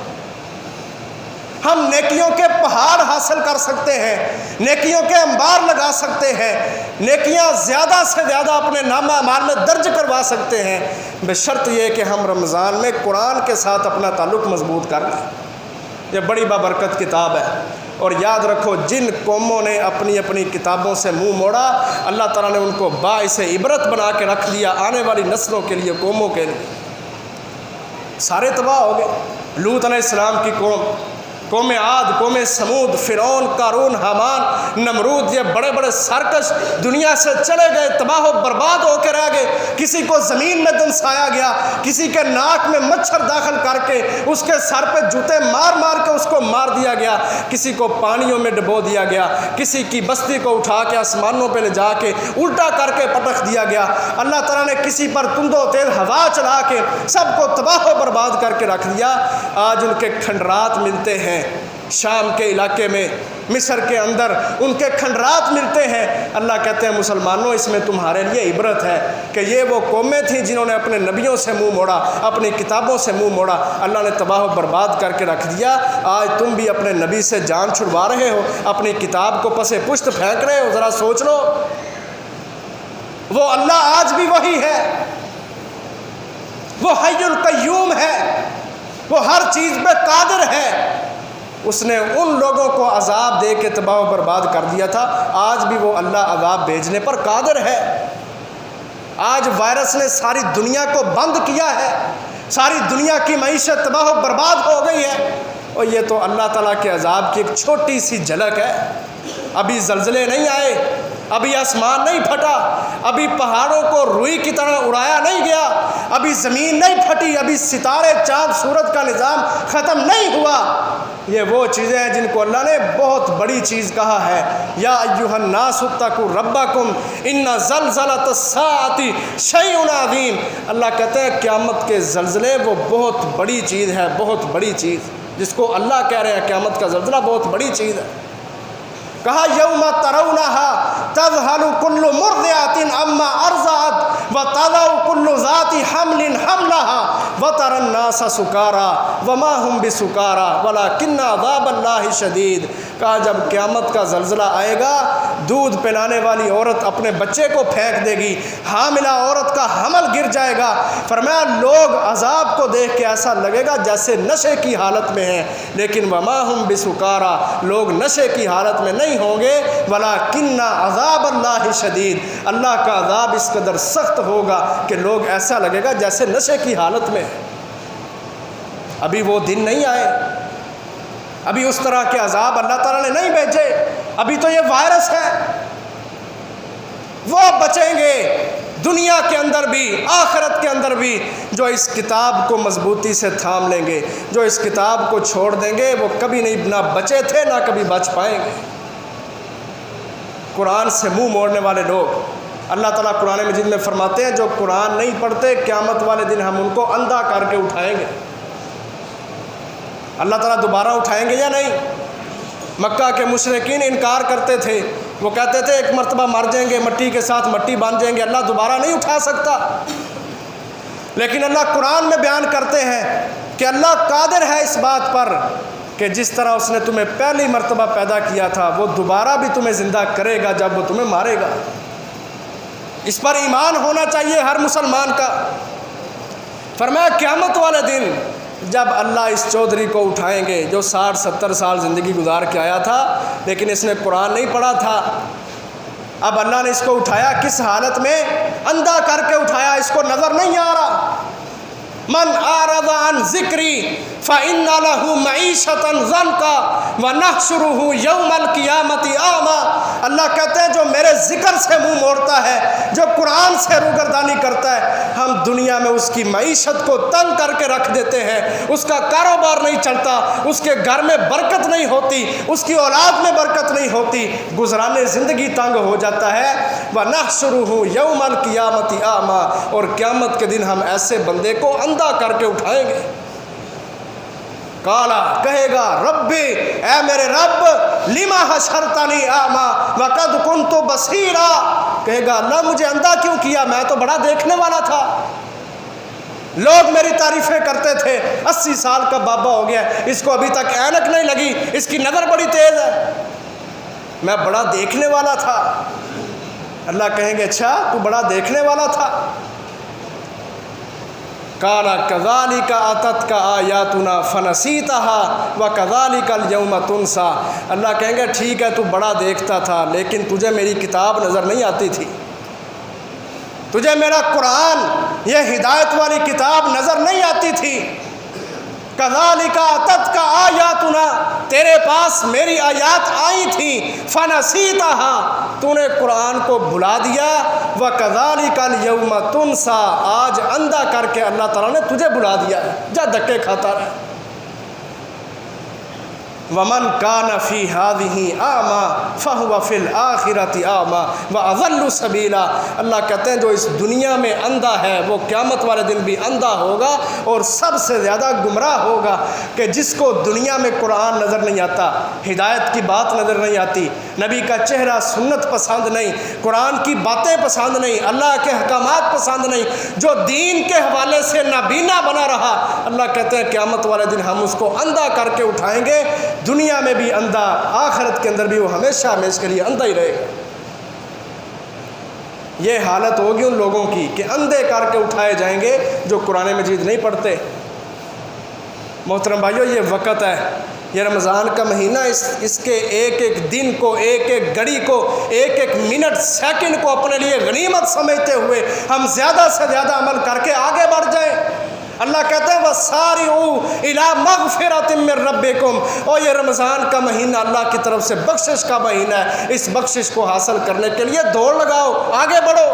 Speaker 1: ہم نیکیوں کے پہاڑ حاصل کر سکتے ہیں، نیکیوں کے انبار لگا سکتے ہیں، نیکیاں زیادہ سے زیادہ اپنے نامہ اعمال میں درج کروا سکتے ہیں، بشرط یہ کہ ہم رمضان میں قرآن کے ساتھ اپنا تعلق مضبوط کر لیں۔ یہ بڑی بابرکت کتاب ہے، اور یاد رکھو جن قوموں نے اپنی اپنی کتابوں سے منہ موڑا اللہ تعالیٰ نے ان کو باعث عبرت بنا کے رکھ دیا، آنے والی نسلوں کے لیے، قوموں کے لیے۔ سارے تباہ ہو گئے۔ لوط علیہ السلام کی قوم عاد، قوم سمود، فرعون، قارون، حامان، نمرود، یہ بڑے بڑے سرکش دنیا سے چلے گئے، تباہ و برباد ہو کے رہ گئے۔ کسی کو زمین میں دنسایا گیا، کسی کے ناک میں مچھر داخل کر کے اس کے سر پہ جوتے مار مار کے اس کو مار دیا گیا، کسی کو پانیوں میں ڈبو دیا گیا، کسی کی بستی کو اٹھا کے آسمانوں پہ لے جا کے الٹا کر کے پٹخ دیا گیا۔ اللہ تعالیٰ نے کسی پر تند و تیز ہوا چلا کے سب کو تباہ و برباد کر کے رکھ دیا۔ آج ان کے کھنڈرات ملتے ہیں شام کے علاقے میں، مصر کے اندر ان کے کھنڈرات ملتے ہیں۔ اللہ کہتے ہیں مسلمانوں اس میں تمہارے لیے عبرت ہے کہ یہ وہ قومیں تھیں جنہوں نے اپنے نبیوں سے منہ موڑا، اپنی کتابوں سے منہ موڑا، اللہ نے تباہ و برباد کر کے رکھ دیا۔ آج تم بھی اپنے نبی سے جان چھڑوا رہے ہو، اپنی کتاب کو پس پشت پھینک رہے ہو، ذرا سوچ لو۔ وہ اللہ آج بھی وہی ہے، وہ حی القیوم ہے، وہ ہر چیز پہ قادر ہے۔ اس نے ان لوگوں کو عذاب دے کے تباہ و برباد کر دیا تھا، آج بھی وہ اللہ عذاب بھیجنے پر قادر ہے۔ آج وائرس نے ساری دنیا کو بند کیا ہے، ساری دنیا کی معیشت تباہ و برباد ہو گئی ہے، اور یہ تو اللہ تعالیٰ کے عذاب کی ایک چھوٹی سی جھلک ہے۔ ابھی زلزلے نہیں آئے، ابھی آسمان نہیں پھٹا، ابھی پہاڑوں کو روئی کی طرح اڑایا نہیں گیا، ابھی زمین نہیں پھٹی، ابھی ستارے چاند سورج کا نظام ختم نہیں ہوا۔ یہ وہ چیزیں ہیں جن کو اللہ نے بہت بڑی چیز کہا ہے۔ یا ایھا الناس اتقوا ربکم ان زلزلۃ الساعۃ شیء عظیم، اللہ کہتے ہیں قیامت کے زلزلے وہ بہت بڑی چیز ہے، بہت بڑی چیز، جس کو اللہ کہہ رہے ہیں قیامت کا زلزلہ بہت بڑی چیز ہے۔ کہا یوم ترونها تذهل كل مرضعة عما ارضعت وتضع كل ذات حمل حملها وَتَرَى النَّاسَ سُكَارَى وَمَا هُمْ بِسُكَارَى وَلَكِنَّ عَذَابَ اللَّهِ شَدِيدٌ۔ کہا جب قیامت کا زلزلہ آئے گا، دودھ پلانے والی عورت اپنے بچے کو پھینک دے گی، حاملہ عورت کا حمل گر جائے گا۔ فرمایا لوگ عذاب کو دیکھ کے ایسا لگے گا جیسے نشے کی حالت میں ہیں، لیکن وَمَا هُمْ بِسُكَارَى، لوگ نشے کی حالت میں نہیں ہوں گے۔ وَلَكِنَّ عَذَابَ اللَّهِ شَدِيدٌ، اللہ کا عذاب اس قدر سخت ہوگا کہ لوگ ایسا لگے گا جیسے نشے کی حالت میں۔ ابھی وہ دن نہیں آئے، ابھی اس طرح کے عذاب اللہ تعالیٰ نے نہیں بھیجے، ابھی تو یہ وائرس ہے۔ وہ بچیں گے دنیا کے اندر بھی، آخرت کے اندر بھی، جو اس کتاب کو مضبوطی سے تھام لیں گے، جو اس کتاب کو چھوڑ دیں گے، وہ کبھی نہیں نہ بچے تھے نہ کبھی بچ پائیں گے۔ قرآن سے منہ موڑنے والے لوگ، اللہ تعالیٰ قرآن مجید میں فرماتے ہیں جو قرآن نہیں پڑھتے قیامت والے دن ہم ان کو اندھا کر کے اٹھائیں گے۔ اللہ تعالیٰ دوبارہ اٹھائیں گے یا نہیں؟ مکہ کے مشرکین انکار کرتے تھے، وہ کہتے تھے ایک مرتبہ مر جائیں گے، مٹی کے ساتھ مٹی باندھ جائیں گے، اللہ دوبارہ نہیں اٹھا سکتا۔ لیکن اللہ قرآن میں بیان کرتے ہیں کہ اللہ قادر ہے اس بات پر کہ جس طرح اس نے تمہیں پہلی مرتبہ پیدا کیا تھا وہ دوبارہ بھی تمہیں زندہ کرے گا جب وہ تمہیں مارے گا۔ اس پر ایمان ہونا چاہیے ہر مسلمان کا۔ فرمایا قیامت والے دن جب اللہ اس چودھری کو اٹھائیں گے جو 60-70 سال زندگی گزار کے آیا تھا لیکن اس نے قرآن نہیں پڑھا تھا، اب اللہ نے اس کو اٹھایا کس حالت میں؟ اندھا کر کے اٹھایا، اس کو نظر نہیں آ رہا۔ من اعرض عن ذکری فإن له معیشة ضنکا ونحشره یوم القیامت اعمی۔ اللہ کہتے ہیں جو میرے ذکر سے منہ موڑتا ہے، جو قرآن سے روگردانی کرتا ہے، ہم دنیا میں اس کی معیشت کو تنگ کر کے رکھ دیتے ہیں، اس کا کاروبار نہیں چلتا، اس کے گھر میں برکت نہیں ہوتی، اس کی اولاد میں برکت نہیں ہوتی، گزرانے زندگی تنگ ہو جاتا ہے۔ ونحشره یوم القیامت اعمی، اور قیامت کے دن ہم ایسے بندے کو اندھا کر کے اٹھائیں گے۔ کالا کہے گا ربی، اے میرے رب، لما حشرتنی اعمی وقد کنت بصیرا، کہے گا اللہ مجھے اندھا کیوں کیا، میں تو بڑا دیکھنے والا تھا، لوگ میری تعریفیں کرتے تھے، 80 سال کا بابا ہو گیا، اس کو ابھی تک اینک نہیں لگی، اس کی نظر بڑی تیز ہے، میں بڑا دیکھنے والا تھا۔ اللہ کہیں گے اچھا تو بڑا دیکھنے والا تھا؟ قال كذلك اتتك آیاتنا فنسیتها وكذلك اليوم تنسى۔ اللہ کہیں گے ٹھیک ہے تو بڑا دیکھتا تھا لیکن تجھے میری کتاب نظر نہیں آتی تھی، تجھے میرا قرآن یہ ہدایت والی کتاب نظر نہیں آتی تھی۔ کذالک اتتک آیاتنا، تیرے پاس میری آیات آئی تھیں، فنسیتها، تو نے قرآن کو بھلا دیا، وکذالک الیوم تنسیٰ، آج اندھا کر کے اللہ تعالیٰ نے تجھے بھلا دیا ہے، جا دھکے کھاتا رہے۔ ومن کان فی ہذہ اعمی فہو فی الآخرۃ اعمی واضل سبیلا۔ اللہ کہتے ہیں جو اس دنیا میں اندھا ہے وہ قیامت والے دن بھی اندھا ہوگا اور سب سے زیادہ گمراہ ہوگا، کہ جس کو دنیا میں قرآن نظر نہیں آتا، ہدایت کی بات نظر نہیں آتی، نبی کا چہرہ سنت پسند نہیں، قرآن کی باتیں پسند نہیں، اللہ کے احکامات پسند نہیں، جو دین کے حوالے سے نابینا بنا رہا، اللہ کہتے ہیں قیامت والے دن ہم اس کو اندھا کر کے اٹھائیں گے، دنیا میں بھی اندھا، آخرت کے اندر بھی وہ ہمیشہ ہمیشہ کے لیے اندھا ہی رہے گا۔ یہ حالت ہوگی ان لوگوں کی کہ اندھے کر کے اٹھائے جائیں گے جو قرآن مجید نہیں پڑھتے۔ محترم بھائیو، یہ وقت ہے، یہ رمضان کا مہینہ، اس کے ایک ایک دن کو، ایک ایک گھڑی کو، ایک ایک منٹ سیکنڈ کو اپنے لیے غنیمت سمجھتے ہوئے ہم زیادہ سے زیادہ عمل کر کے آگے بڑھ جائیں۔ اللہ کہتے ہیں وَسَارِعُوا إِلَىٰ مَغْفِرَةٍ مِّن رَبِّكُمْ، اور یہ رمضان کا مہینہ اللہ کی طرف سے بخشش کا مہینہ ہے، اس بخشش کو حاصل کرنے کے لیے دوڑ لگاؤ، آگے بڑھو۔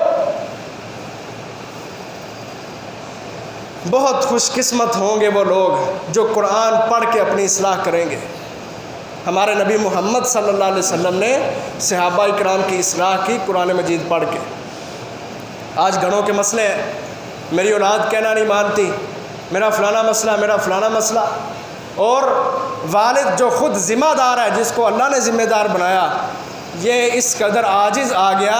Speaker 1: بہت خوش قسمت ہوں گے وہ لوگ جو قرآن پڑھ کے اپنی اصلاح کریں گے۔ ہمارے نبی محمد صلی اللہ علیہ وسلم نے صحابہ کرام کی اصلاح کی قرآن مجید پڑھ کے۔ آج گھروں کے مسئلے ہیں، میری اولاد کہنا نہیں مانتی، میرا فلانا مسئلہ، میرا فلانا مسئلہ، اور والد جو خود ذمہ دار ہے، جس کو اللہ نے ذمہ دار بنایا، یہ اس قدر عاجز آ گیا،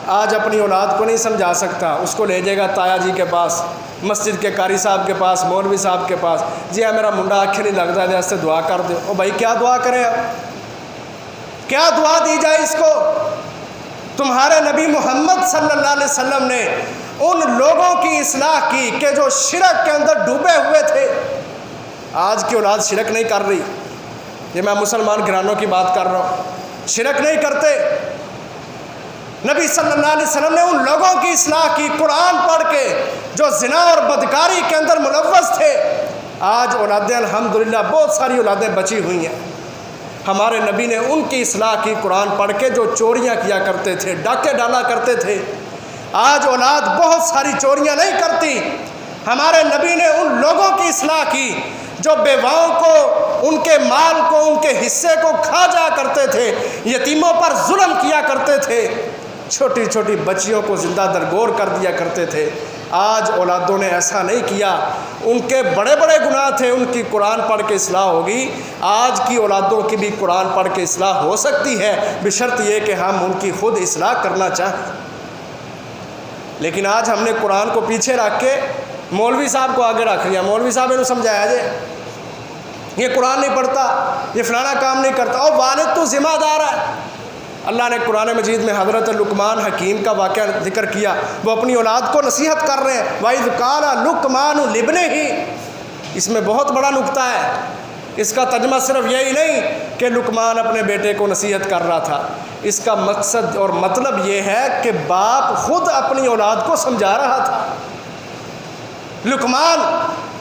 Speaker 1: آج اپنی اولاد کو نہیں سمجھا سکتا، اس کو لے جائے گا تایا جی کے پاس، مسجد کے قاری صاحب کے پاس، مولوی صاحب کے پاس، جی میرا منڈا آنکھیں نہیں لگتا ہے، سے دعا کر دے۔ او بھائی کیا دعا کریں آپ؟ کیا دعا دی جائے اس کو؟ تمہارے نبی محمد صلی اللہ علیہ وسلم نے ان لوگوں کی اصلاح کی کہ جو شرک کے اندر ڈوبے ہوئے تھے۔ آج کی اولاد شرک نہیں کر رہی، یہ میں مسلمان گھرانوں کی بات کر رہا ہوں، شرک نہیں کرتے۔ نبی صلی اللہ علیہ وسلم نے ان لوگوں کی اصلاح کی قرآن پڑھ کے جو زنا اور بدکاری کے اندر ملوث تھے۔ آج اولادیں الحمدللہ بہت ساری اولادیں بچی ہوئی ہیں۔ ہمارے نبی نے ان کی اصلاح کی قرآن پڑھ کے جو چوریاں کیا کرتے تھے، ڈاکے ڈالا کرتے تھے۔ آج اولاد بہت ساری چوریاں نہیں کرتی۔ ہمارے نبی نے ان لوگوں کی اصلاح کی جو بیواؤں کو، ان کے مال کو، ان کے حصے کو کھا جا کرتے تھے، یتیموں پر ظلم کیا کرتے تھے، چھوٹی چھوٹی بچیوں کو زندہ درگور کر دیا کرتے تھے۔ آج اولادوں نے ایسا نہیں کیا، ان کے بڑے بڑے گناہ تھے، ان کی قرآن پڑھ کے اصلاح ہوگی۔ آج کی اولادوں کی بھی قرآن پڑھ کے اصلاح ہو سکتی ہے، بشرط یہ کہ ہم ان کی خود اصلاح کرنا چاہیں۔ لیکن آج ہم نے قرآن کو پیچھے رکھ کے مولوی صاحب کو آگے رکھ لیا۔ مولوی صاحب نے سمجھایا جائے یہ قرآن نہیں پڑھتا، یہ فلانا کام نہیں کرتا، اور والد تو ذمہ دار ہے۔ اللہ نے قرآن مجید میں حضرت لقمان حکیم کا واقعہ ذکر کیا، وہ اپنی اولاد کو نصیحت کر رہے ہیں۔ وَإِذْ قَالَ لُقْمَانُ لِابْنِهِ، اس میں بہت بڑا نقطہ ہے۔ اس کا ترجمہ صرف یہی نہیں کہ لقمان اپنے بیٹے کو نصیحت کر رہا تھا، اس کا مقصد اور مطلب یہ ہے کہ باپ خود اپنی اولاد کو سمجھا رہا تھا۔ لقمان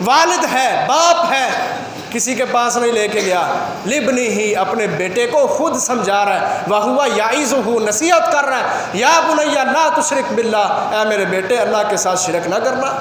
Speaker 1: والد ہے، باپ ہے، کسی کے پاس نہیں لے کے گیا، لبنی ہی اپنے بیٹے کو خود سمجھا رہا ہے۔ وَهُوَ يَعِظُهُ، نصیحت کر رہا ہے، یا بنی لا تشرک باللہ، اے میرے بیٹے اللہ کے ساتھ شرک نہ کرنا۔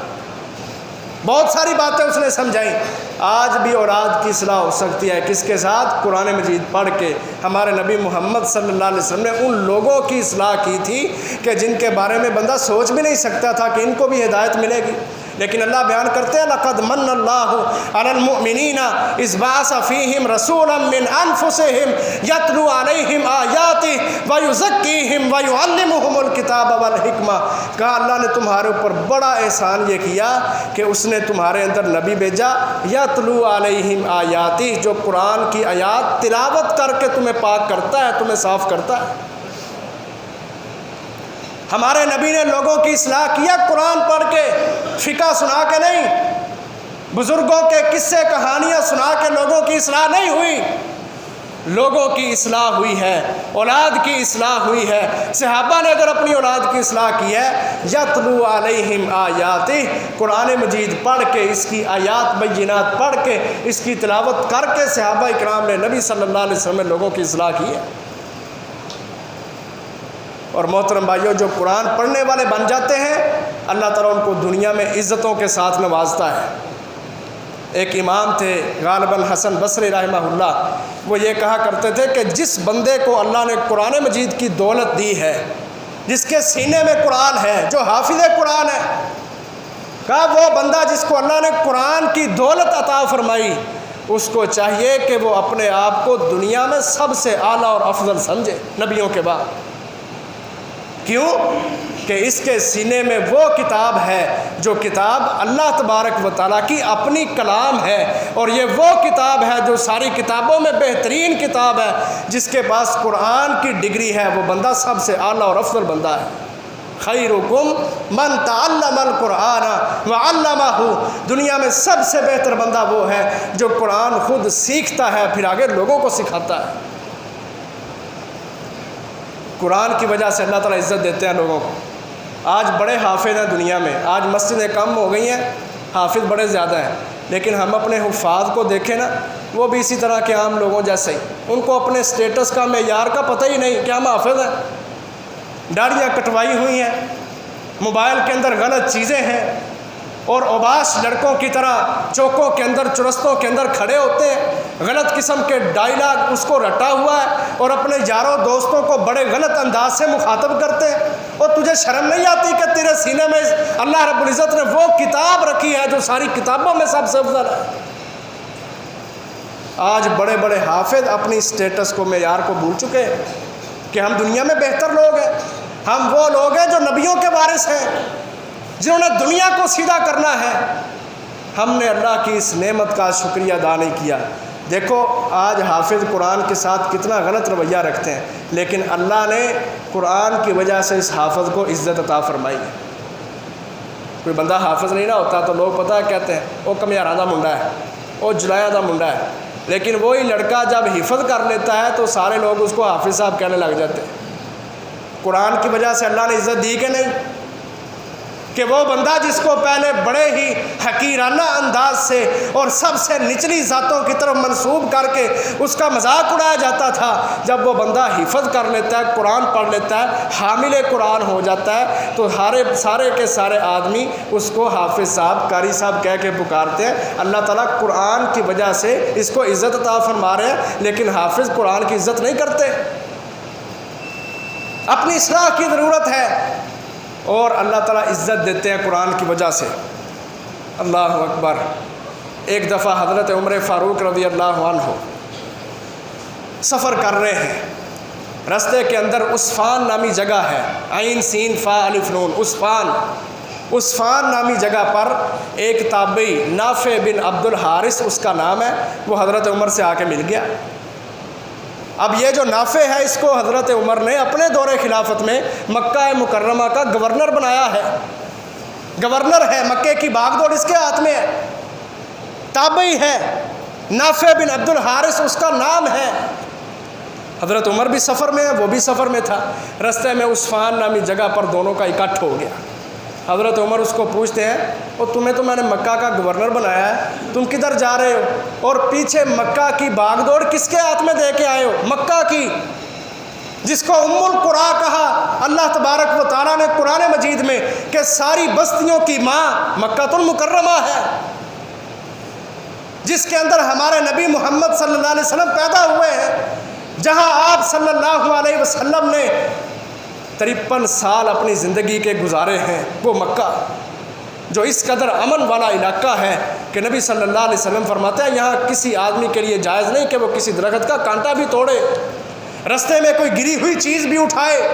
Speaker 1: بہت ساری باتیں اس نے سمجھائیں۔ آج بھی اولاد کی اصلاح ہو سکتی ہے، کس کے ساتھ؟ قرآن مجید پڑھ کے۔ ہمارے نبی محمد صلی اللہ علیہ وسلم نے ان لوگوں کی اصلاح کی تھی کہ جن کے بارے میں بندہ سوچ بھی نہیں سکتا تھا کہ ان کو بھی ہدایت ملے گی، لیکن اللہ بیان کرتے ہیں لَقَدْ مَنَّ اللَّهُ عَلَى الْمُؤْمِنِينَ إِذْ بَعَثَ فِيهِمْ رَسُولًا مِّنْ أَنفُسِهِمْ يَتْلُو عَلَيْهِمْ آيَاتِهِ وَيُزَكِّيهِمْ وَيُعَلِّمُهُمُ الْكِتَابَ وَالْحِكْمَةَ۔ کہا اللہ نے تمہارے اوپر بڑا احسان یہ کیا کہ اس نے تمہارے اندر نبی بھیجا، یتلو علیہم آیاتہ، جو قرآن کی آیات تلاوت کر کے تمہیں پاک کرتا ہے، تمہیں صاف کرتا ہے۔ ہمارے نبی نے لوگوں کی اصلاح کیا قرآن پڑھ کے، فقہ سنا کے نہیں، بزرگوں کے قصے کہانیاں سنا کے لوگوں کی اصلاح نہیں ہوئی، لوگوں کی اصلاح ہوئی ہے، اولاد کی اصلاح ہوئی ہے۔ صحابہ نے اگر اپنی اولاد کی اصلاح کی ہے، یتلو علیہم آیاتہ، قرآن مجید پڑھ کے، اس کی آیات بینات پڑھ کے، اس کی تلاوت کر کے صحابہ اکرام نے نبی صلی اللہ علیہ وسلم نے لوگوں کی اصلاح کی ہے۔ اور محترم بھائیوں، جو قرآن پڑھنے والے بن جاتے ہیں، اللہ تعالیٰ ان کو دنیا میں عزتوں کے ساتھ نوازتا ہے۔ ایک امام تھے غالباً حسن بصری رحمہ اللہ، وہ یہ کہا کرتے تھے کہ جس بندے کو اللہ نے قرآن مجید کی دولت دی ہے، جس کے سینے میں قرآن ہے، جو حافظ قرآن ہے، کہا وہ بندہ جس کو اللہ نے قرآن کی دولت عطا فرمائی، اس کو چاہیے کہ وہ اپنے آپ کو دنیا میں سب سے اعلیٰ اور افضل سمجھے نبیوں کے بعد۔ کیوں؟ کہ اس کے سینے میں وہ کتاب ہے جو کتاب اللہ تبارک و تعالیٰ کی اپنی کلام ہے، اور یہ وہ کتاب ہے جو ساری کتابوں میں بہترین کتاب ہے۔ جس کے پاس قرآن کی ڈگری ہے وہ بندہ سب سے اعلیٰ اور افضل بندہ ہے۔ خیرکم من تعلم القرآن وعلمہ، دنیا میں سب سے بہتر بندہ وہ ہے جو قرآن خود سیکھتا ہے پھر آگے لوگوں کو سکھاتا ہے۔ قرآن کی وجہ سے اللہ تعالیٰ عزت دیتے ہیں لوگوں کو۔ آج بڑے حافظ ہیں دنیا میں، آج مسجدیں کم ہو گئی ہیں، حافظ بڑے زیادہ ہیں، لیکن ہم اپنے حفاظ کو دیکھیں نا، وہ بھی اسی طرح کے عام لوگوں جیسے ہی، ان کو اپنے سٹیٹس کا معیار کا پتہ ہی نہیں کہ ہم حافظ ہیں۔ داڑھیاں کٹوائی ہوئی ہیں، موبائل کے اندر غلط چیزیں ہیں، اور اوباش لڑکوں کی طرح چوکوں کے اندر، چرستوں کے اندر کھڑے ہوتے ہیں، غلط قسم کے ڈائلاگ اس کو رٹا ہوا ہے، اور اپنے یاروں دوستوں کو بڑے غلط انداز سے مخاطب کرتے ہیں۔ اور تجھے شرم نہیں آتی کہ تیرے سینے میں اللہ رب العزت نے وہ کتاب رکھی ہے جو ساری کتابوں میں سب سے افضل ہے؟ آج بڑے بڑے حافظ اپنی سٹیٹس کو، معیار کو بھول چکے ہیں۔ کہ ہم دنیا میں بہتر لوگ ہیں؟ ہم وہ لوگ ہیں جو نبیوں کے وارث ہیں، جنہوں نے دنیا کو سیدھا کرنا ہے۔ ہم نے اللہ کی اس نعمت کا شکریہ ادا نہیں کیا۔ دیکھو آج حافظ قرآن کے ساتھ کتنا غلط رویہ رکھتے ہیں، لیکن اللہ نے قرآن کی وجہ سے اس حافظ کو عزت عطا فرمائی ہے۔ کوئی بندہ حافظ نہیں نہ ہوتا تو لوگ پتہ کہتے ہیں وہ کمیارا دا منڈا ہے، وہ جلایا دا منڈا ہے، لیکن وہی لڑکا جب حفظ کر لیتا ہے تو سارے لوگ اس کو حافظ صاحب کہنے لگ جاتے ہیں۔ قرآن کی وجہ سے اللہ نے عزت دی کہ نہیں؟ کہ وہ بندہ جس کو پہلے بڑے ہی حقیرانہ انداز سے اور سب سے نچلی ذاتوں کی طرف منسوب کر کے اس کا مذاق اڑایا جاتا تھا، جب وہ بندہ حفظ کر لیتا ہے، قرآن پڑھ لیتا ہے، حامل قرآن ہو جاتا ہے، تو سارے کے سارے آدمی اس کو حافظ صاحب، قاری صاحب کہہ کے پکارتے ہیں۔ اللہ تعالیٰ قرآن کی وجہ سے اس کو عزت عطا فرما رہے ہیں، لیکن حافظ قرآن کی عزت نہیں کرتے۔ اپنی اصلاح کی ضرورت ہے، اور اللہ تعالیٰ عزت دیتے ہیں قرآن کی وجہ سے۔ اللہ اکبر۔ ایک دفعہ حضرت عمر فاروق رضی اللہ عنہ سفر کر رہے ہیں، راستے کے اندر عصفان نامی جگہ ہے، عین سین فا الف نون، عصفان نامی جگہ پر ایک تابعی نافع بن عبد الحارث اس کا نام ہے، وہ حضرت عمر سے آ کے مل گیا۔ اب یہ جو نافع ہے اس کو حضرت عمر نے اپنے دور خلافت میں مکہ مکرمہ کا گورنر بنایا ہے، گورنر ہے، مکے کی باغ دوڑ اس کے ہاتھ میں ہے، تابعی ہے، نافع بن عبد الحارث اس کا نام ہے۔ حضرت عمر بھی سفر میں ہے، وہ بھی سفر میں تھا، راستے میں عصفان نامی جگہ پر دونوں کا اکٹھ ہو گیا۔ حضرت عمر اس کو پوچھتے ہیں، اور تمہیں تو میں نے مکہ کا گورنر بنایا ہے، تم کدھر جا رہے ہو؟ اور پیچھے مکہ کی باغ دوڑ کس کے ہاتھ میں دے کے آئے ہو؟ مکہ کی، جس کو ام القریٰ کہا اللہ تبارک و تعالیٰ نے قرآن مجید میں کہ ساری بستیوں کی ماں مکہ المکرمہ ہے، جس کے اندر ہمارے نبی محمد صلی اللہ علیہ وسلم پیدا ہوئے ہیں، جہاں آپ صلی اللہ علیہ وسلم نے 53 سال اپنی زندگی کے گزارے ہیں۔ وہ مکہ جو اس قدر امن والا علاقہ ہے کہ نبی صلی اللہ علیہ وسلم فرماتے ہیں یہاں کسی آدمی کے لیے جائز نہیں کہ وہ کسی درخت کا کانٹا بھی توڑے، رستے میں کوئی گری ہوئی چیز بھی اٹھائے،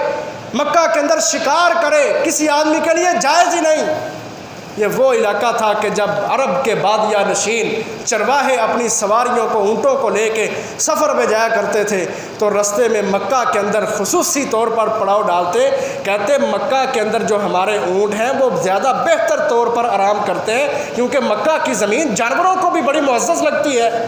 Speaker 1: مکہ کے اندر شکار کرے، کسی آدمی کے لیے جائز ہی نہیں۔ یہ وہ علاقہ تھا کہ جب عرب کے بادیہ نشین چرواہے اپنی سواریوں کو، اونٹوں کو لے کے سفر میں جایا کرتے تھے تو رستے میں مکہ کے اندر خصوصی طور پر پڑاؤ ڈالتے، کہتے مکہ کے اندر جو ہمارے اونٹ ہیں وہ زیادہ بہتر طور پر آرام کرتے ہیں، کیونکہ مکہ کی زمین جانوروں کو بھی بڑی معزز لگتی ہے۔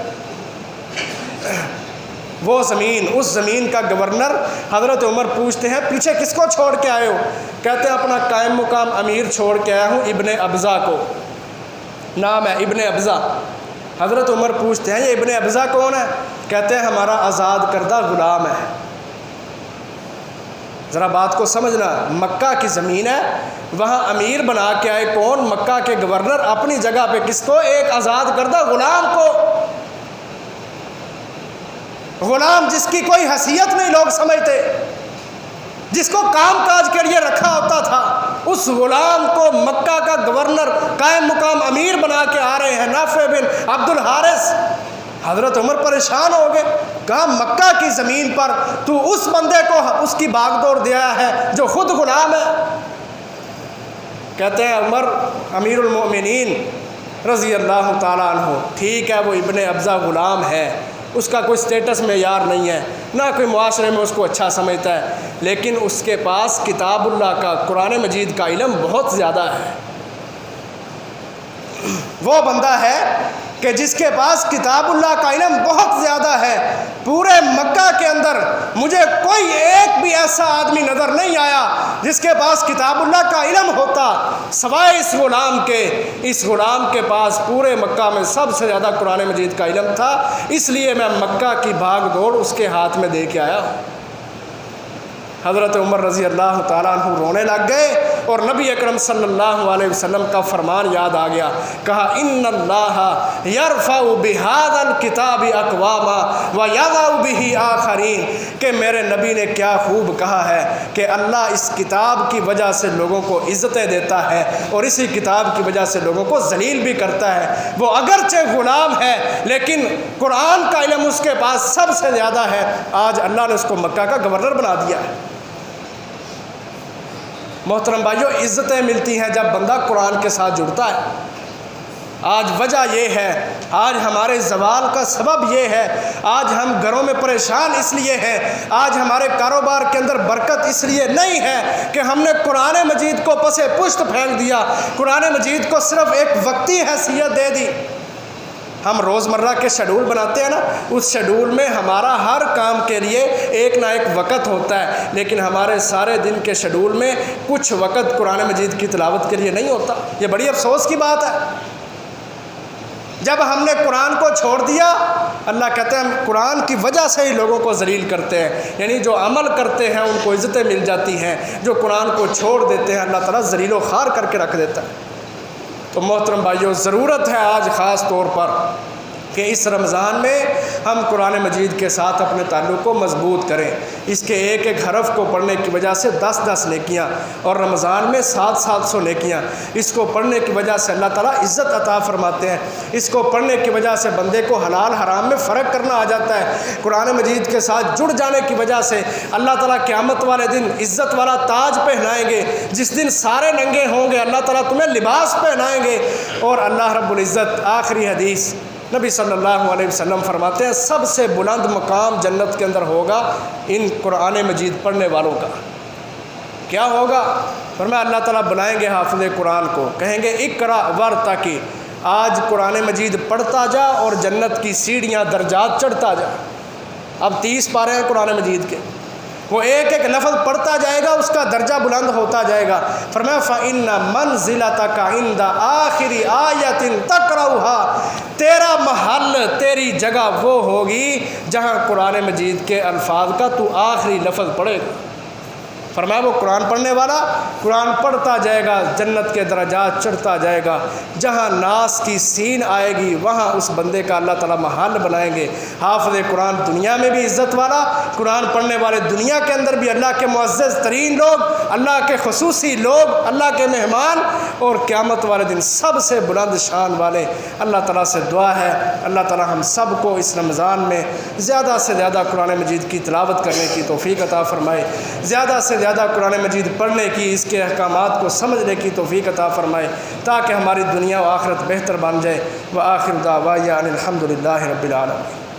Speaker 1: وہ زمین، اس زمین کا گورنر حضرت عمر پوچھتے ہیں پیچھے کس کو چھوڑ کے آئے ہو؟ کہتے ہیں اپنا قائم مقام امیر چھوڑ کے آیا ہوں، ابن ابزا کو، نام ہے ابن ابزا۔ حضرت عمر پوچھتے ہیں یہ ابن ابزا کون ہے؟ کہتے ہیں ہمارا آزاد کردہ غلام ہے۔ ذرا بات کو سمجھنا، مکہ کی زمین ہے، وہاں امیر بنا کے آئے کون؟ مکہ کے گورنر اپنی جگہ پہ کس کو؟ ایک آزاد کردہ غلام کو، غلام جس کی کوئی حیثیت نہیں لوگ سمجھتے، جس کو کام کاج کے لیے رکھا ہوتا تھا، اس غلام کو مکہ کا گورنر قائم مقام امیر بنا کے آ رہے ہیں نافع بن عبد الحارث۔ حضرت عمر پریشان ہو گئے، کہا مکہ کی زمین پر تو اس بندے کو اس کی باغ دوڑ دیا ہے جو خود غلام ہے۔ کہتے ہیں عمر امیر المؤمنین رضی اللہ تعالیٰ عنہ، ٹھیک ہے وہ ابن ابزا غلام ہے، اس کا کوئی سٹیٹس معیار نہیں ہے، نہ کوئی معاشرے میں اس کو اچھا سمجھتا ہے، لیکن اس کے پاس کتاب اللہ کا، قرآن مجید کا علم بہت زیادہ ہے۔ وہ بندہ ہے کہ جس کے پاس کتاب اللہ کا علم بہت زیادہ ہے۔ پورے مکہ کے اندر مجھے کوئی ایک بھی ایسا آدمی نظر نہیں آیا جس کے پاس کتاب اللہ کا علم ہوتا سوائے اس غلام کے۔ اس غلام کے پاس پورے مکہ میں سب سے زیادہ قرآن مجید کا علم تھا، اس لیے میں مکہ کی بھاگ دوڑ اس کے ہاتھ میں دے کے آیا۔ حضرت عمر رضی اللہ تعالیٰ عنہ رونے لگ گئے اور نبی اکرم صلی اللہ علیہ وسلم کا فرمان یاد آ گیا، کہا ان اللہ یرفع بہذا الکتاب اقواما ویضع بہ آخرین، کہ میرے نبی نے کیا خوب کہا ہے کہ اللہ اس کتاب کی وجہ سے لوگوں کو عزتیں دیتا ہے اور اسی کتاب کی وجہ سے لوگوں کو ذلیل بھی کرتا ہے۔ وہ اگرچہ غلام ہے لیکن قرآن کا علم اس کے پاس سب سے زیادہ ہے، آج اللہ نے اس کو مکہ کا گورنر بنا دیا ہے۔ محترم بھائیو، عزتیں ملتی ہیں جب بندہ قرآن کے ساتھ جڑتا ہے۔ آج وجہ یہ ہے، آج ہمارے زوال کا سبب یہ ہے، آج ہم گھروں میں پریشان اس لیے ہیں، آج ہمارے کاروبار کے اندر برکت اس لیے نہیں ہے کہ ہم نے قرآن مجید کو پس پشت پھینک دیا، قرآن مجید کو صرف ایک وقتی حیثیت دے دی۔ ہم روزمرہ کے شیڈول بناتے ہیں نا، اس شیڈول میں ہمارا ہر کام کے لیے ایک نہ ایک وقت ہوتا ہے، لیکن ہمارے سارے دن کے شیڈول میں کچھ وقت قرآن مجید کی تلاوت کے لیے نہیں ہوتا۔ یہ بڑی افسوس کی بات ہے۔ جب ہم نے قرآن کو چھوڑ دیا، اللہ کہتے ہیں ہم قرآن کی وجہ سے ہی لوگوں کو ذلیل کرتے ہیں، یعنی جو عمل کرتے ہیں ان کو عزتیں مل جاتی ہیں، جو قرآن کو چھوڑ دیتے ہیں اللہ تعالیٰ ذلیل و خوار کر کے رکھ دیتا ہے۔ تو محترم بھائیو، ضرورت ہے آج خاص طور پر کہ اس رمضان میں ہم قرآن مجید کے ساتھ اپنے تعلق کو مضبوط کریں۔ اس کے ایک ایک حرف کو پڑھنے کی وجہ سے 10 نیکیاں، اور رمضان میں 700 نیکیاں۔ اس کو پڑھنے کی وجہ سے اللہ تعالیٰ عزت عطا فرماتے ہیں۔ اس کو پڑھنے کی وجہ سے بندے کو حلال حرام میں فرق کرنا آ جاتا ہے۔ قرآن مجید کے ساتھ جڑ جانے کی وجہ سے اللہ تعالیٰ قیامت والے دن عزت والا تاج پہنائیں گے، جس دن سارے ننگے ہوں گے، اللہ تعالیٰ تمہیں لباس پہنائیں گے۔ اور اللہ رب العزت، آخری حدیث نبی صلی اللہ علیہ وسلم فرماتے ہیں سب سے بلند مقام جنت کے اندر ہوگا ان قرآن مجید پڑھنے والوں کا۔ کیا ہوگا؟ فرمایا اللہ تعالیٰ بلائیں گے حافظ قرآن کو، کہیں گے اقرا ورتقی، آج قرآن مجید پڑھتا جا اور جنت کی سیڑھیاں درجات چڑھتا جا۔ اب 30 پارے ہیں قرآن مجید کے، وہ ایک ایک لفظ پڑھتا جائے گا، اس کا درجہ بلند ہوتا جائے گا۔ فرمایا فَإِنَّ مَنزِلَتَكَ عِنْدَ آخِرِ آیَةٍ تَقْرَؤُهَا، تیرا محل، تیری جگہ وہ ہوگی جہاں قرآن مجید کے الفاظ کا تو آخری لفظ پڑھے گا۔ فرمایا وہ قرآن پڑھنے والا قرآن پڑھتا جائے گا، جنت کے درجات چڑھتا جائے گا، جہاں ناس کی سین آئے گی وہاں اس بندے کا اللہ تعالیٰ محل بنائیں گے۔ حافظ قرآن دنیا میں بھی عزت والا، قرآن پڑھنے والے دنیا کے اندر بھی اللہ کے معزز ترین لوگ، اللہ کے خصوصی لوگ، اللہ کے مہمان، اور قیامت والے دن سب سے بلند شان والے۔ اللہ تعالیٰ سے دعا ہے اللہ تعالیٰ ہم سب کو اس رمضان میں زیادہ سے زیادہ قرآن مجید کی تلاوت کرنے کی توفیق عطا فرمائے، زیادہ سے زیادہ قرآن مجید پڑھنے کی، اس کے احکامات کو سمجھنے کی توفیق عطا فرمائے، تاکہ ہماری دنیا و آخرت بہتر بن جائے۔ وآخر دعوانا ان الحمد للہ رب العالمین۔